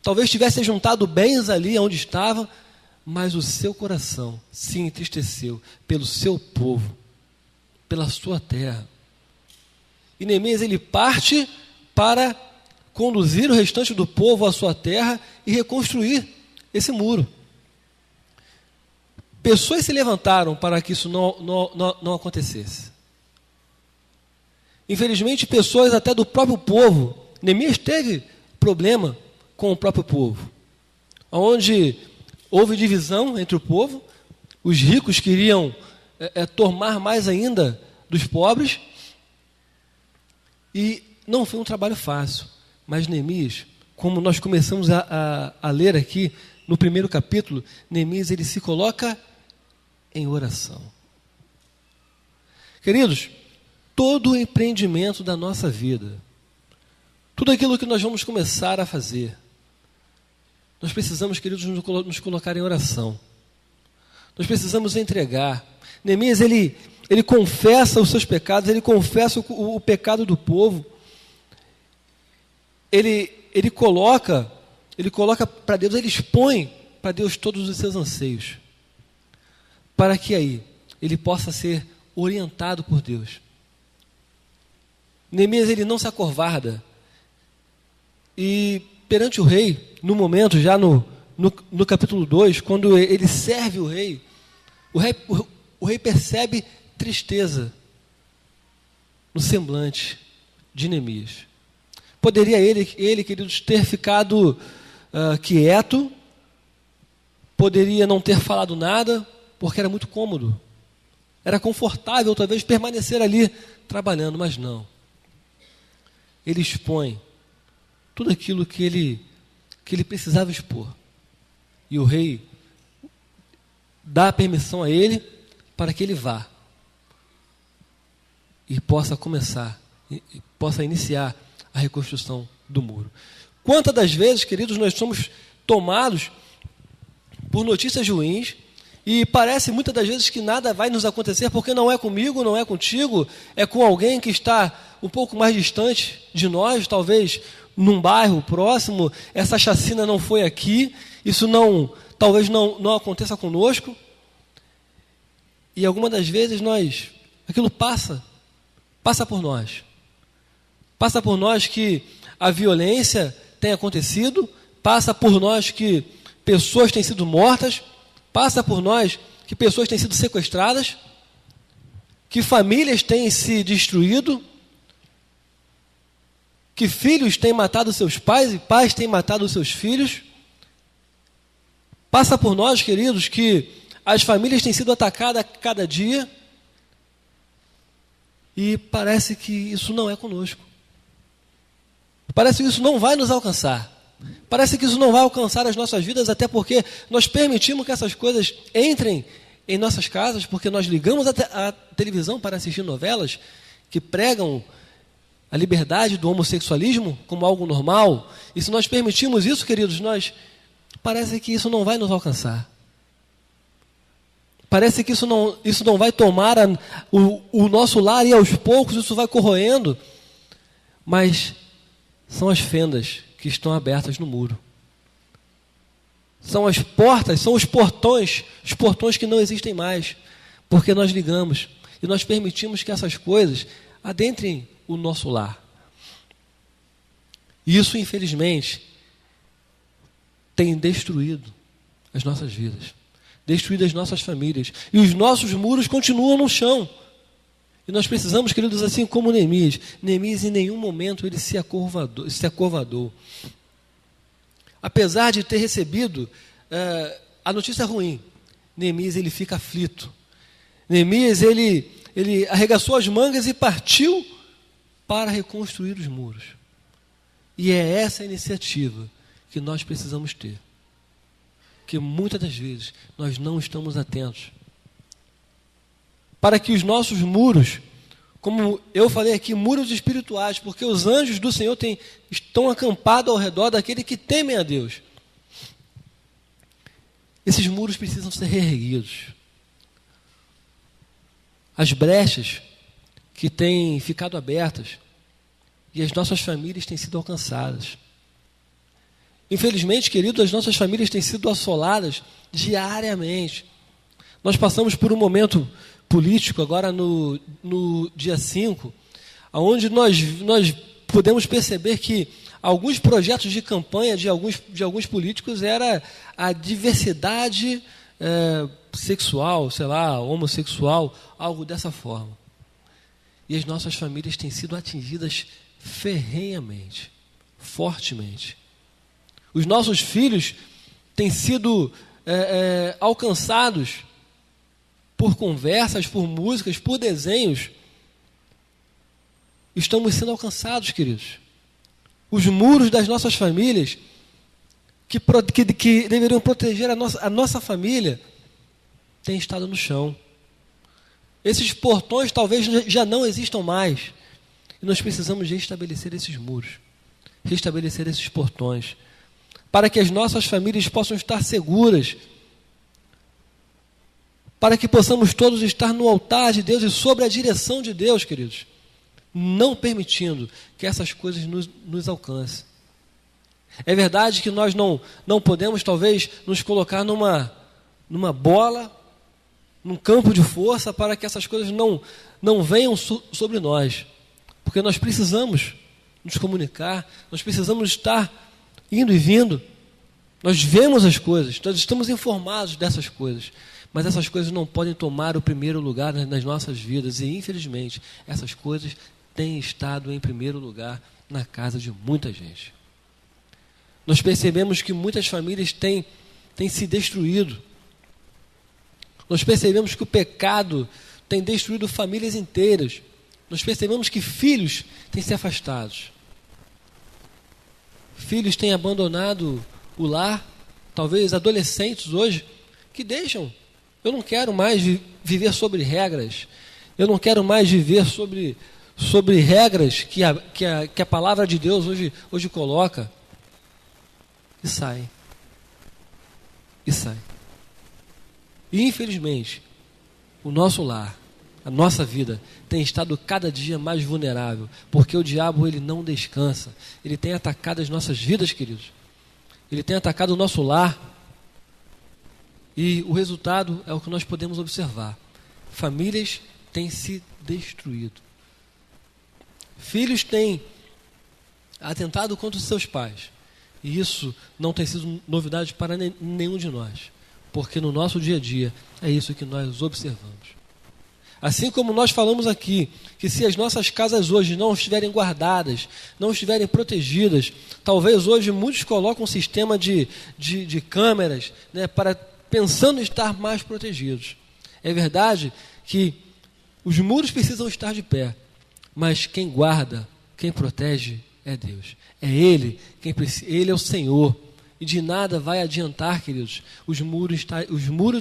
Talvez tivesse juntado bens ali onde estava, mas o seu coração se entristeceu pelo seu povo, pela sua terra. E Neemias ele parte para conduzir o restante do povo à sua terra e reconstruir esse muro. Pessoas se levantaram para que isso não acontecesse. Infelizmente, pessoas até do próprio povo. Neemias teve problema com o próprio povo, onde houve divisão entre o povo. Os ricos queriam tomar mais ainda dos pobres, e não foi um trabalho fácil. Mas Neemias, como nós começamos a ler aqui no primeiro capítulo, Neemias ele se coloca em oração. Queridos, todo o empreendimento da nossa vida, tudo aquilo que nós vamos começar a fazer, nós precisamos, queridos, nos colocar em oração. Nós precisamos entregar. Neemias, ele confessa os seus pecados, ele confessa o pecado do povo. Ele coloca para Deus, ele expõe para Deus todos os seus anseios, para que aí ele possa ser orientado por Deus. Neemias, ele não se acovarda. E perante o rei, no momento, já no capítulo 2, quando ele serve o rei percebe tristeza no semblante de Neemias. Poderia ele, queridos, ter ficado quieto, poderia não ter falado nada, porque era muito cômodo, era confortável talvez permanecer ali trabalhando, mas não. Ele expõe tudo aquilo que ele precisava expor. E o rei dá a permissão a ele para que ele vá. e possa começar, e possa iniciar a reconstrução do muro. Quantas das vezes, queridos, nós somos tomados por notícias ruins e parece muitas das vezes que nada vai nos acontecer porque não é comigo, não é contigo, é com alguém que está um pouco mais distante de nós, talvez num bairro próximo. Essa chacina não foi aqui, isso talvez não aconteça conosco. E algumas das vezes aquilo passa por nós. Passa por nós que a violência tem acontecido, passa por nós que pessoas têm sido mortas, passa por nós que pessoas têm sido sequestradas, que famílias têm se destruído, que filhos têm matado seus pais e pais têm matado seus filhos. Passa por nós, queridos, que as famílias têm sido atacadas a cada dia e parece que isso não é conosco. Parece que isso não vai nos alcançar. Parece que isso não vai alcançar as nossas vidas, até porque nós permitimos que essas coisas entrem em nossas casas, porque nós ligamos a televisão para assistir novelas que pregam a liberdade do homossexualismo como algo normal. E se nós permitimos isso, queridos, parece que isso não vai nos alcançar. Parece que isso não vai tomar o nosso lar e aos poucos isso vai corroendo. Mas são as fendas que estão abertas no muro. São as portas, são os portões que não existem mais, porque nós ligamos e nós permitimos que essas coisas adentrem o nosso lar. E isso, infelizmente, tem destruído as nossas vidas, destruído as nossas famílias, e os nossos muros continuam no chão. E nós precisamos, queridos, assim como Neemias. Neemias, em nenhum momento, ele se acovardou. Apesar de ter recebido a notícia ruim, Neemias, ele fica aflito. Neemias, ele arregaçou as mangas e partiu para reconstruir os muros. E é essa a iniciativa que nós precisamos ter. Que muitas das vezes nós não estamos atentos. Para que os nossos muros, como eu falei aqui, muros espirituais, porque os anjos do Senhor estão acampados ao redor daquele que temem a Deus. Esses muros precisam ser reerguidos. As brechas que têm ficado abertas e as nossas famílias têm sido alcançadas. Infelizmente, queridos, as nossas famílias têm sido assoladas diariamente. Nós passamos por um momento político agora no dia 5, onde nós podemos perceber que alguns projetos de campanha de alguns políticos era a diversidade sexual, sei lá, homossexual, algo dessa forma. E as nossas famílias têm sido atingidas ferrenhamente, fortemente. Os nossos filhos têm sido alcançados por conversas, por músicas, por desenhos. Estamos sendo alcançados, queridos. Os muros das nossas famílias, que deveriam proteger a nossa família, têm estado no chão. Esses portões talvez já não existam mais. E nós precisamos restabelecer esses muros, restabelecer esses portões, para que as nossas famílias possam estar seguras, para que possamos todos estar no altar de Deus e sob a direção de Deus, queridos, não permitindo que essas coisas nos alcancem. É verdade que nós não podemos, talvez, nos colocar numa bola, num campo de força, para que essas coisas não venham sobre nós, porque nós precisamos nos comunicar, nós precisamos estar indo e vindo, nós vemos as coisas, nós estamos informados dessas coisas, mas essas coisas não podem tomar o primeiro lugar nas nossas vidas, e infelizmente essas coisas têm estado em primeiro lugar na casa de muita gente. Nós percebemos que muitas famílias têm se destruído. Nós percebemos que o pecado tem destruído famílias inteiras. Nós percebemos que filhos têm se afastado. Filhos têm abandonado o lar, talvez adolescentes hoje, que deixam. Eu não quero mais viver sobre regras. Eu não quero mais viver sobre regras que a palavra de Deus hoje coloca. E sai. E infelizmente, o nosso lar, a nossa vida, tem estado cada dia mais vulnerável, porque o diabo, ele não descansa. Ele tem atacado as nossas vidas, queridos. Ele tem atacado o nosso lar. E o resultado é o que nós podemos observar. Famílias têm se destruído. Filhos têm atentado contra os seus pais. E isso não tem sido novidade para nenhum de nós. Porque no nosso dia a dia é isso que nós observamos. Assim como nós falamos aqui, que se as nossas casas hoje não estiverem guardadas, não estiverem protegidas, talvez hoje muitos colocam um sistema de câmeras, né, pensando em estar mais protegidos. É verdade que os muros precisam estar de pé, mas quem guarda, quem protege é Deus. É Ele, Ele é o Senhor. E de nada vai adiantar, queridos, os muros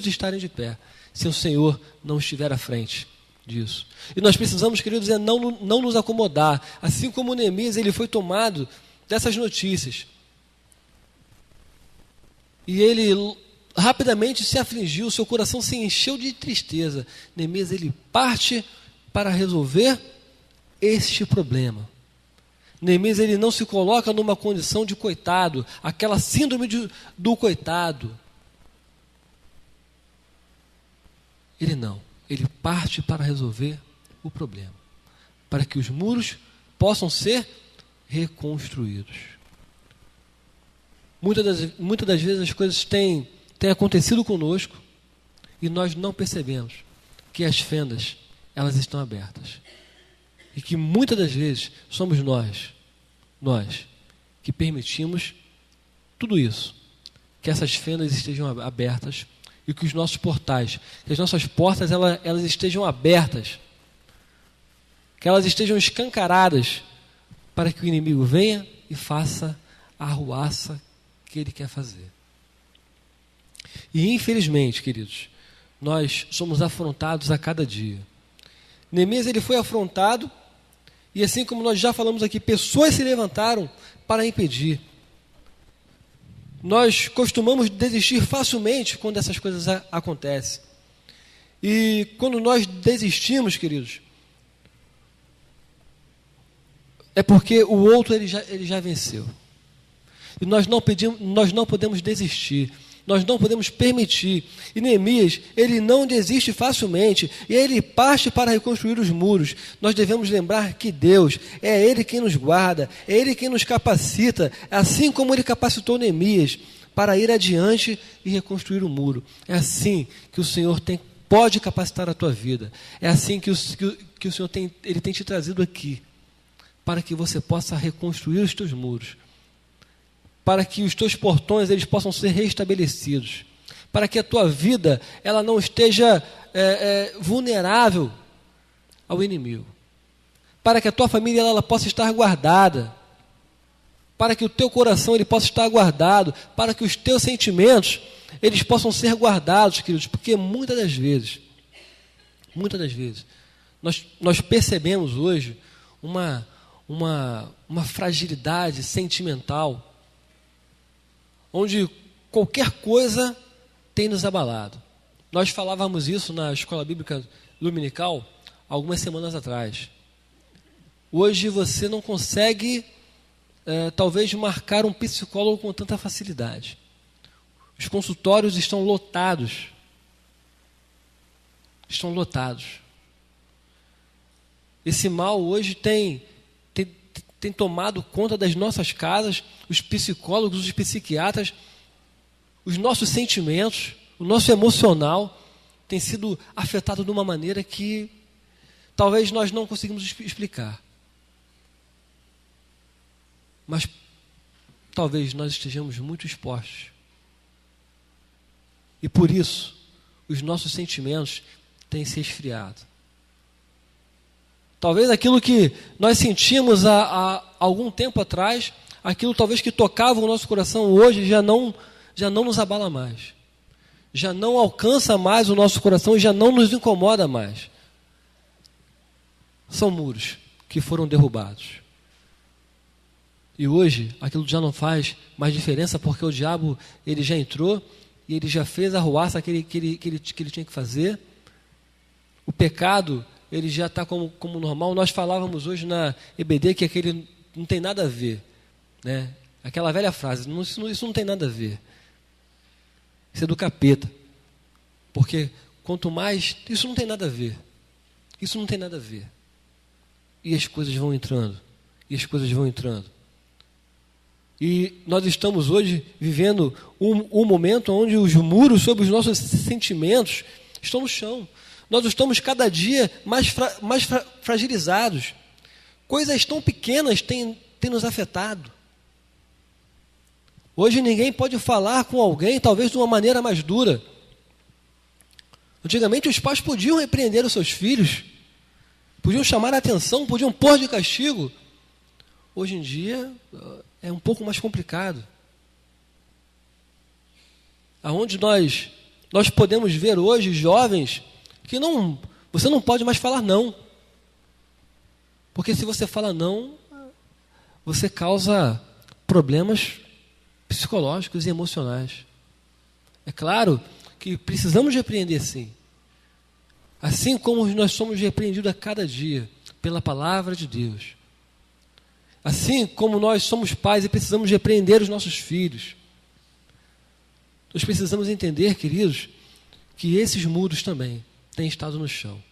estarem de pé, se o Senhor não estiver à frente disso. E nós precisamos, queridos, não nos acomodar. Assim como Neemias, ele foi tomado dessas notícias. E ele rapidamente se afligiu, seu coração se encheu de tristeza. Neemias, ele parte para resolver este problema. Neemias, ele não se coloca numa condição de coitado, aquela síndrome do coitado. Ele parte para resolver o problema, para que os muros possam ser reconstruídos. Muitas das vezes as coisas têm acontecido conosco e nós não percebemos que as fendas, elas estão abertas. E que muitas das vezes somos nós que permitimos tudo isso, que essas fendas estejam abertas e que os nossos portais, que as nossas portas elas estejam abertas, que elas estejam escancaradas para que o inimigo venha e faça a arruaça que ele quer fazer. E infelizmente, queridos, nós somos afrontados a cada dia. Neemias, ele foi afrontado. E assim como nós já falamos aqui, pessoas se levantaram para impedir. Nós costumamos desistir facilmente quando essas coisas acontecem. E quando nós desistimos, queridos, é porque o outro ele já venceu. E nós não podemos desistir. Nós não podemos permitir. E Neemias, ele não desiste facilmente. E ele parte para reconstruir os muros. Nós devemos lembrar que Deus, é Ele quem nos guarda, é Ele quem nos capacita, assim como Ele capacitou Neemias para ir adiante e reconstruir o muro. É assim que o Senhor pode capacitar a tua vida. É assim que o Senhor tem te trazido aqui, para que você possa reconstruir os teus muros, para que os teus portões eles possam ser restabelecidos, para que a tua vida ela não esteja vulnerável ao inimigo, para que a tua família ela possa estar guardada, para que o teu coração ele possa estar guardado, para que os teus sentimentos eles possam ser guardados, queridos, porque muitas das vezes nós percebemos hoje uma fragilidade sentimental, onde qualquer coisa tem nos abalado. Nós falávamos isso na Escola Bíblica Dominical algumas semanas atrás. Hoje você não consegue, talvez, marcar um psicólogo com tanta facilidade. Os consultórios estão lotados. Estão lotados. Esse mal hoje tem tomado conta das nossas casas, os psicólogos, os psiquiatras, os nossos sentimentos, o nosso emocional tem sido afetado de uma maneira que talvez nós não conseguimos explicar. Mas talvez nós estejamos muito expostos. E por isso, os nossos sentimentos têm se esfriado. Talvez aquilo que nós sentimos há algum tempo atrás, aquilo talvez que tocava o nosso coração hoje já não nos abala mais. Já não alcança mais o nosso coração e já não nos incomoda mais. são muros que foram derrubados. E hoje, aquilo já não faz mais diferença, porque o diabo ele já entrou e ele já fez a arruaça que ele tinha que fazer. O pecado ele já está como normal. Nós falávamos hoje na EBD que aquele não tem nada a ver, né? Aquela velha frase, isso não tem nada a ver. Isso é do capeta. Porque quanto mais, isso não tem nada a ver. Isso não tem nada a ver. E as coisas vão entrando. E as coisas vão entrando. E nós estamos hoje vivendo um momento onde os muros sobre os nossos sentimentos estão no chão. Nós estamos cada dia mais fragilizados. Coisas tão pequenas têm nos afetado. Hoje ninguém pode falar com alguém, talvez de uma maneira mais dura. Antigamente os pais podiam repreender os seus filhos, podiam chamar a atenção, podiam pôr de castigo. Hoje em dia é um pouco mais complicado. Aonde nós podemos ver hoje jovens que você não pode mais falar não. Porque se você fala não, você causa problemas psicológicos e emocionais. É claro que precisamos repreender sim. Assim como nós somos repreendidos a cada dia pela palavra de Deus. Assim como nós somos pais e precisamos repreender os nossos filhos. Nós precisamos entender, queridos, que esses muros também têm estado no chão.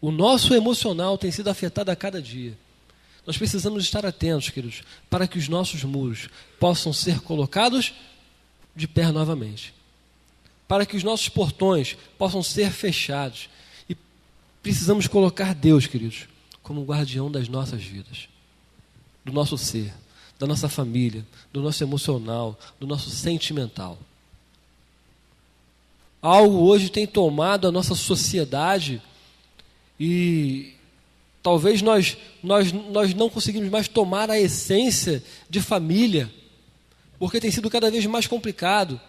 O nosso emocional tem sido afetado a cada dia. Nós precisamos estar atentos, queridos, para que os nossos muros possam ser colocados de pé novamente. Para que os nossos portões possam ser fechados. E precisamos colocar Deus, queridos, como guardião das nossas vidas. Do nosso ser, da nossa família, do nosso emocional, do nosso sentimental. Algo hoje tem tomado a nossa sociedade e talvez nós não conseguimos mais tomar a essência de família, porque tem sido cada vez mais complicado.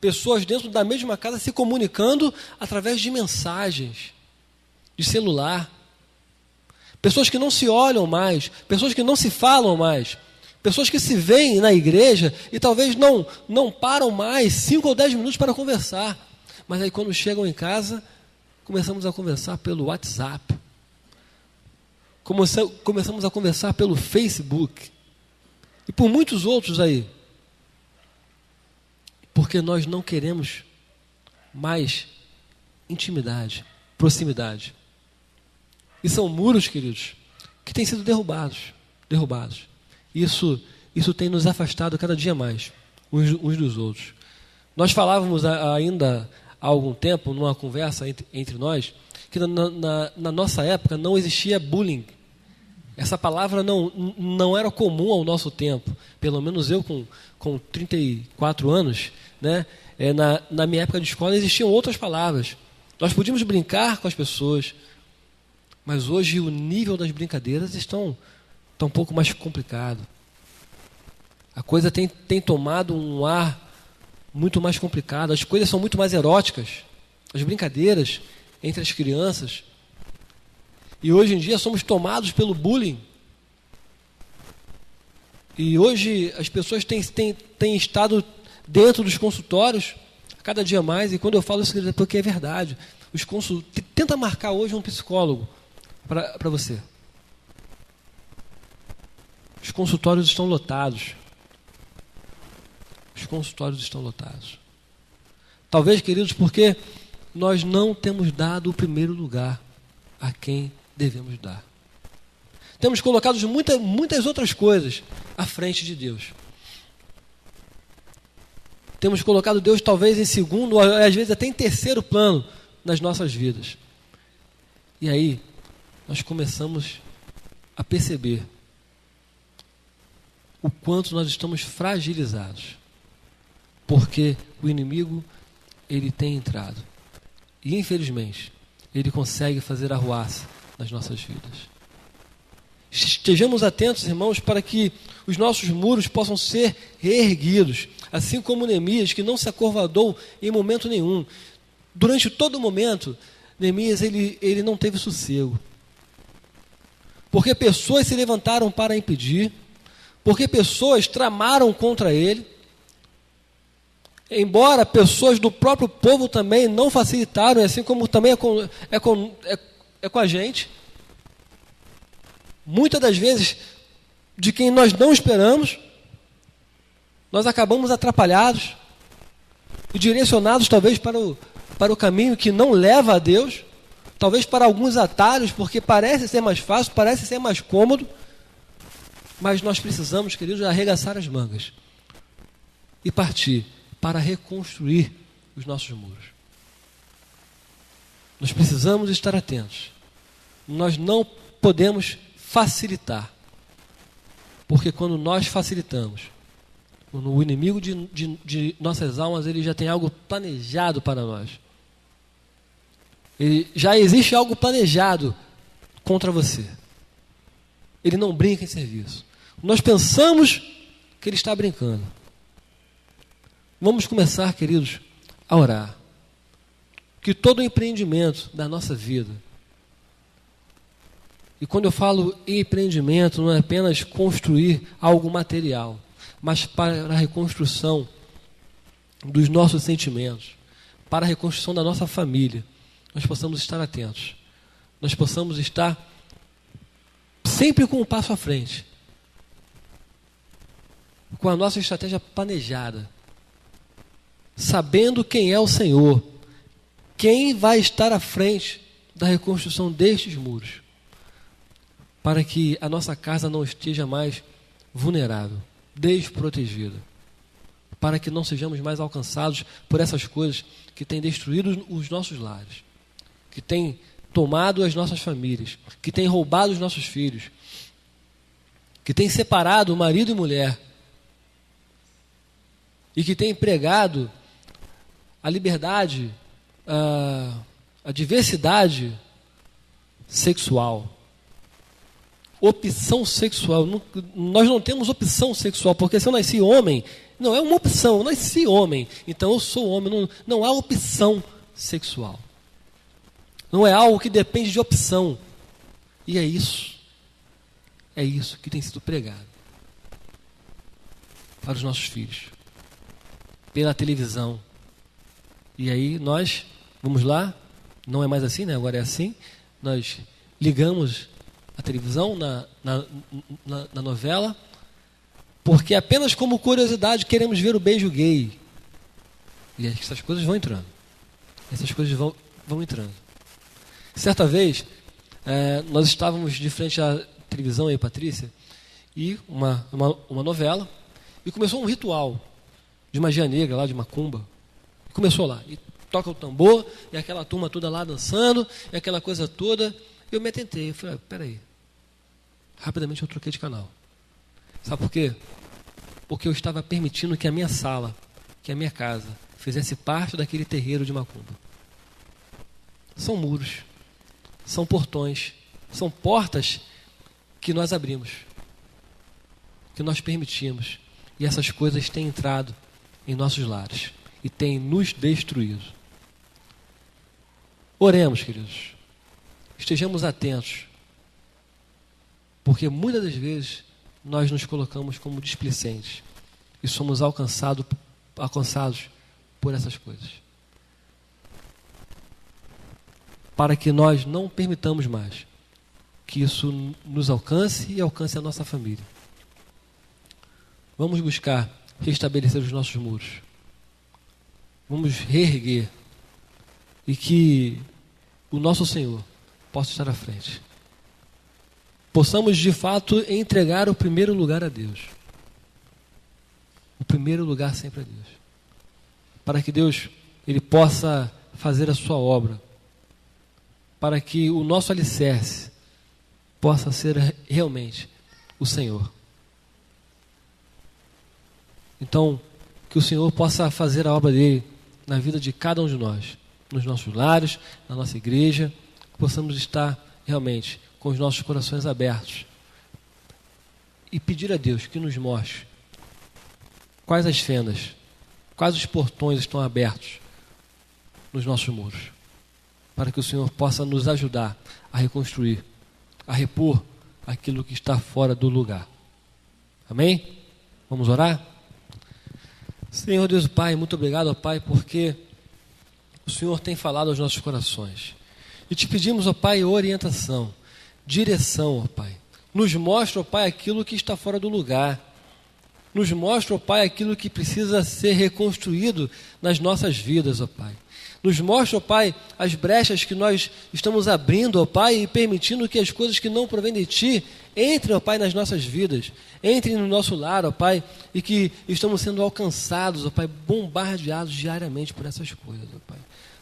Pessoas dentro da mesma casa se comunicando através de mensagens, de celular. Pessoas que não se olham mais, pessoas que não se falam mais, pessoas que se veem na igreja e talvez não param mais 5 ou 10 minutos para conversar. Mas aí quando chegam em casa, começamos a conversar pelo WhatsApp. Começamos a conversar pelo Facebook. E por muitos outros aí. Porque nós não queremos mais intimidade, proximidade. E são muros, queridos, que têm sido derrubados. Isso tem nos afastado cada dia mais, uns dos outros. Nós falávamos ainda há algum tempo, numa conversa entre nós, que na nossa época não existia bullying. Essa palavra não era comum ao nosso tempo. Pelo menos eu, com 34 anos, né, na minha época de escola existiam outras palavras. Nós podíamos brincar com as pessoas, mas hoje o nível das brincadeiras está um pouco mais complicado. A coisa tem tomado um ar muito mais complicado. As coisas são muito mais eróticas. As brincadeiras entre as crianças. E hoje em dia somos tomados pelo bullying. E hoje as pessoas têm estado dentro dos consultórios cada dia mais. E quando eu falo isso é porque é verdade. Tenta marcar hoje um psicólogo para você. Os consultórios estão lotados. Os consultórios estão lotados. Talvez, queridos, porque nós não temos dado o primeiro lugar a quem devemos dar. Temos colocado muitas outras coisas à frente de Deus. Temos colocado Deus talvez em segundo, ou às vezes até em terceiro plano nas nossas vidas. E aí, nós começamos a perceber o quanto nós estamos fragilizados. Porque o inimigo, ele tem entrado. E, infelizmente, ele consegue fazer arruaça nas nossas vidas. Estejamos atentos, irmãos, para que os nossos muros possam ser reerguidos. Assim como Neemias, que não se acovardou em momento nenhum. Durante todo o momento, Neemias ele não teve sossego. porque pessoas se levantaram para impedir, porque pessoas tramaram contra ele, embora pessoas do próprio povo também não facilitaram, assim como também é com a gente. Muitas das vezes, de quem nós não esperamos, nós acabamos atrapalhados e direcionados talvez para o caminho que não leva a Deus, talvez para alguns atalhos, porque parece ser mais fácil, parece ser mais cômodo, mas nós precisamos, queridos, arregaçar as mangas e partir para reconstruir os nossos muros. Nós precisamos estar atentos. Nós não podemos facilitar, porque quando nós facilitamos, quando o inimigo de nossas almas, ele já tem algo planejado para nós. Já existe algo planejado contra você. Ele não brinca em serviço. Nós pensamos que ele está brincando. Vamos começar, queridos, a orar. Que todo empreendimento da nossa vida, e quando eu falo empreendimento, não é apenas construir algo material, mas para a reconstrução dos nossos sentimentos, para a reconstrução da nossa família, nós possamos estar atentos, nós possamos estar sempre com um passo à frente, com a nossa estratégia planejada, sabendo quem é o Senhor, quem vai estar à frente da reconstrução destes muros, para que a nossa casa não esteja mais vulnerável, desprotegida, para que não sejamos mais alcançados por essas coisas que têm destruído os nossos lares, que têm tomado as nossas famílias, que têm roubado os nossos filhos, que têm separado marido e mulher, e que têm pregado a liberdade, a diversidade sexual, opção sexual. Nós não temos opção sexual, porque se eu nasci homem, não é uma opção, eu nasci homem, então eu sou homem, não há opção sexual. Não é algo que depende de opção. E é isso que tem sido pregado para os nossos filhos, pela televisão. E aí nós, vamos lá, não é mais assim, né? Agora é assim, nós ligamos a televisão na novela, porque apenas como curiosidade queremos ver o beijo gay. E essas coisas vão entrando. Essas coisas vão entrando. Certa vez, nós estávamos de frente à televisão, aí, Patrícia, e uma novela, e começou um ritual de magia negra, lá de macumba. Começou lá, e toca o tambor, e aquela turma toda lá dançando, e aquela coisa toda. Eu me atentei, eu falei, peraí. Rapidamente eu troquei de canal. Sabe por quê? Porque eu estava permitindo que a minha sala, que a minha casa, fizesse parte daquele terreiro de macumba. São muros, são portões, são portas que nós abrimos, que nós permitimos. E essas coisas têm entrado em nossos lares e têm nos destruído. Oremos, queridos. Estejamos atentos. Porque muitas das vezes nós nos colocamos como displicentes e somos alcançados por essas coisas. Para que nós não permitamos mais que isso nos alcance e alcance a nossa família. Vamos buscar restabelecer os nossos muros. Vamos reerguer e que o nosso Senhor possa estar à frente. Possamos de fato entregar o primeiro lugar a Deus. O primeiro lugar sempre a Deus. Para que Deus ele possa fazer a sua obra. Para que o nosso alicerce possa ser realmente o Senhor. Então, que o Senhor possa fazer a obra dele na vida de cada um de nós, nos nossos lares, na nossa igreja, que possamos estar realmente com os nossos corações abertos e pedir a Deus que nos mostre quais as fendas, quais os portões estão abertos nos nossos muros, para que o Senhor possa nos ajudar a reconstruir, a repor aquilo que está fora do lugar. Amém? Vamos orar? Senhor Deus Pai, muito obrigado, ó Pai, porque o Senhor tem falado aos nossos corações. E te pedimos, ó Pai, orientação, direção, ó Pai. Nos mostra, ó Pai, aquilo que está fora do lugar. Nos mostra, ó Pai, aquilo que precisa ser reconstruído nas nossas vidas, ó Pai. Nos mostra, ó Pai, as brechas que nós estamos abrindo, ó Pai, e permitindo que as coisas que não provêm de Ti entrem, ó Pai, nas nossas vidas, entrem no nosso lar, ó Pai, e que estamos sendo alcançados, ó Pai, bombardeados diariamente por essas coisas, ó Pai.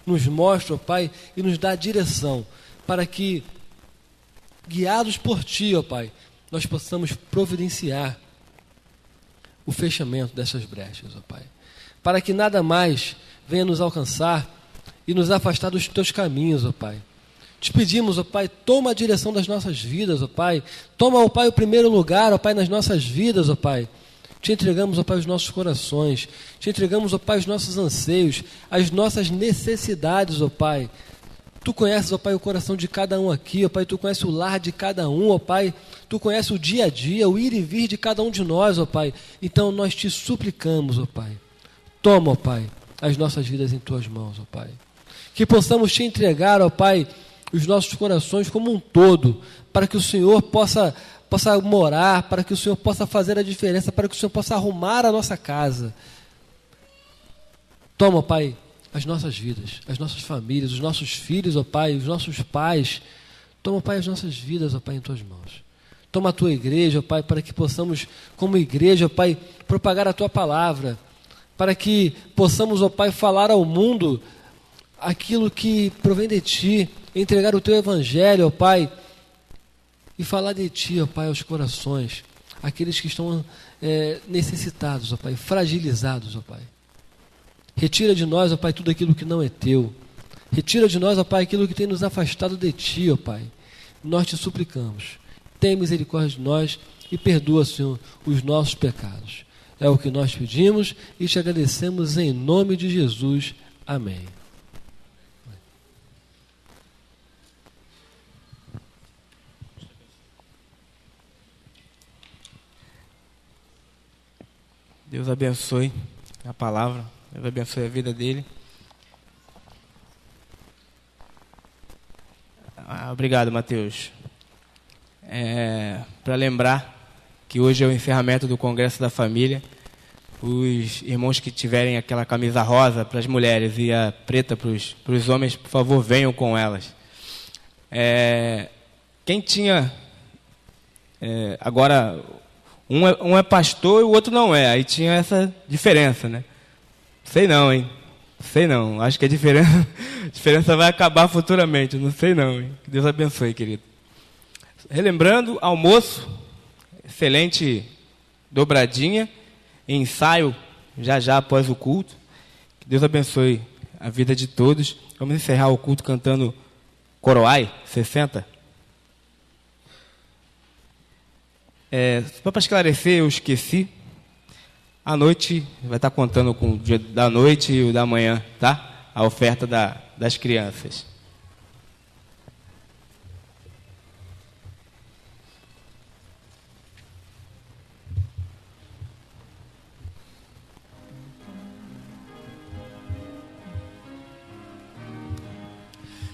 Nos mostra, ó Pai, e nos dá direção para que, guiados por Ti, ó Pai, nós possamos providenciar o fechamento dessas brechas, ó Pai, para que nada mais venha nos alcançar e nos afastar dos Teus caminhos, ó Pai. Te pedimos, ó Pai, toma a direção das nossas vidas, ó Pai. Toma, ó Pai, o primeiro lugar, ó Pai, nas nossas vidas, ó Pai. Te entregamos, ó Pai, os nossos corações. Te entregamos, ó Pai, os nossos anseios, as nossas necessidades, ó Pai. Tu conheces, ó Pai, o coração de cada um aqui, ó Pai. Tu conheces o lar de cada um, ó Pai. Tu conheces o dia a dia, o ir e vir de cada um de nós, ó Pai. Então nós te suplicamos, ó Pai. Toma, ó Pai, as nossas vidas em Tuas mãos, ó Pai. Que possamos Te entregar, ó Pai, os nossos corações como um todo, para que o Senhor possa morar, para que o Senhor possa fazer a diferença, para que o Senhor possa arrumar a nossa casa. Toma, ó Pai, as nossas vidas, as nossas famílias, os nossos filhos, ó Pai, os nossos pais. Toma, ó Pai, as nossas vidas, ó Pai, em Tuas mãos. Toma a Tua igreja, ó Pai, para que possamos, como igreja, ó Pai, propagar a Tua palavra, para que possamos, ó Pai, falar ao mundo aquilo que provém de Ti, entregar o Teu evangelho, ó Pai, e falar de Ti, ó Pai, aos corações, aqueles que estão necessitados, ó Pai, fragilizados, ó Pai. Retira de nós, ó Pai, tudo aquilo que não é Teu. Retira de nós, ó Pai, aquilo que tem nos afastado de Ti, ó Pai. Nós Te suplicamos, tem misericórdia de nós e perdoa, Senhor, os nossos pecados. É o que nós pedimos e Te agradecemos em nome de Jesus. Amém. Deus abençoe a palavra, Deus abençoe a vida dele. Obrigado, Mateus. Para lembrar que hoje é o encerramento do Congresso da Família, os irmãos que tiverem aquela camisa rosa para as mulheres e a preta para os homens, por favor, venham com elas. Quem tinha... agora... Um é pastor e o outro não é. Aí tinha essa diferença, né? Sei não, hein? Sei não. Acho que a diferença vai acabar futuramente. Não sei não, hein? Que Deus abençoe, querido. Relembrando, almoço, excelente dobradinha, ensaio já após o culto. Que Deus abençoe a vida de todos. Vamos encerrar o culto cantando Coroai 60. Só para esclarecer, eu esqueci. À noite, vai estar contando com o dia da noite e o da manhã, tá? A oferta das crianças.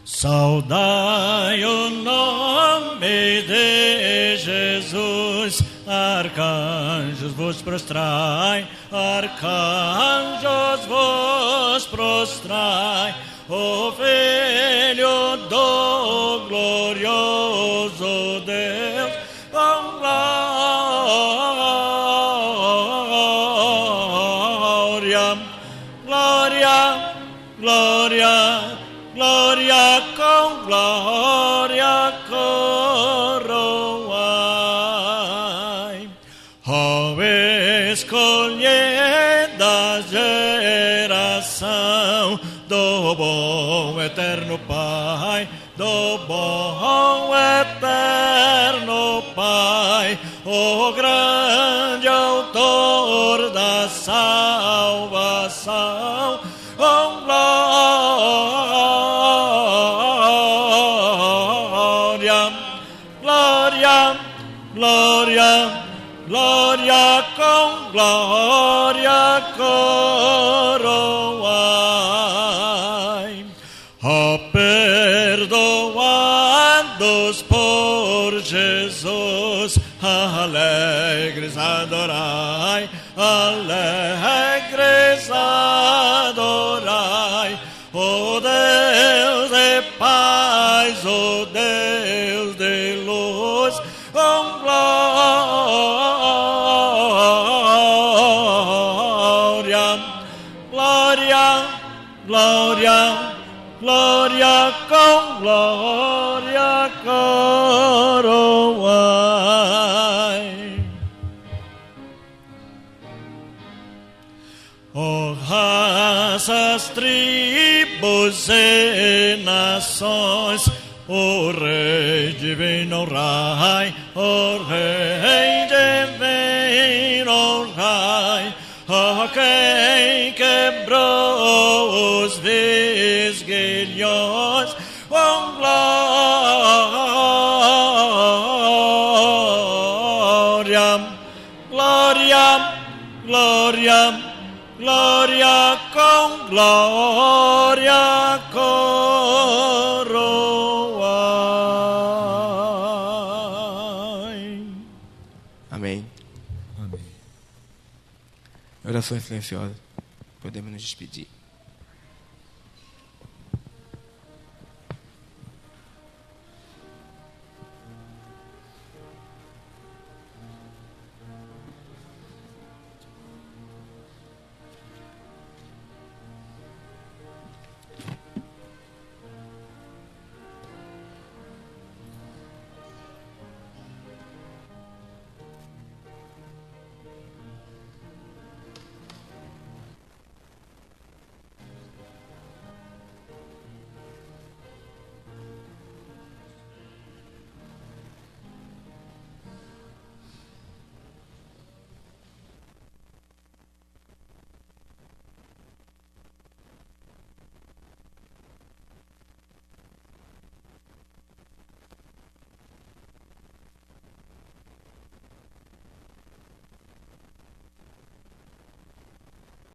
Saudai o nome de Jesus, arcanjos vos prostrai, arcanjos vos prostrai, o Filho do glorioso Deus, com glória, glória, glória, glória, com glória coroai. Ó escolhida geração do bom eterno Pai, do bom eterno Pai, o grande autor da salvação, com glória, glória, coroai, ó perdoados por Jesus, alegres adorai, alegres adorai, ó Deus de paz, ó Deus de luz, com glória, glória, glória, glória, com glória coroai. Ó raças, tribos e nações, o Rei divino Rai, o Rei divino Rai, ó quem quebrou os vesguilhos, com glória, glória, glória, glória, com glória coroai. Amém. Amém. Orações silenciosas. Podemos nos despedir.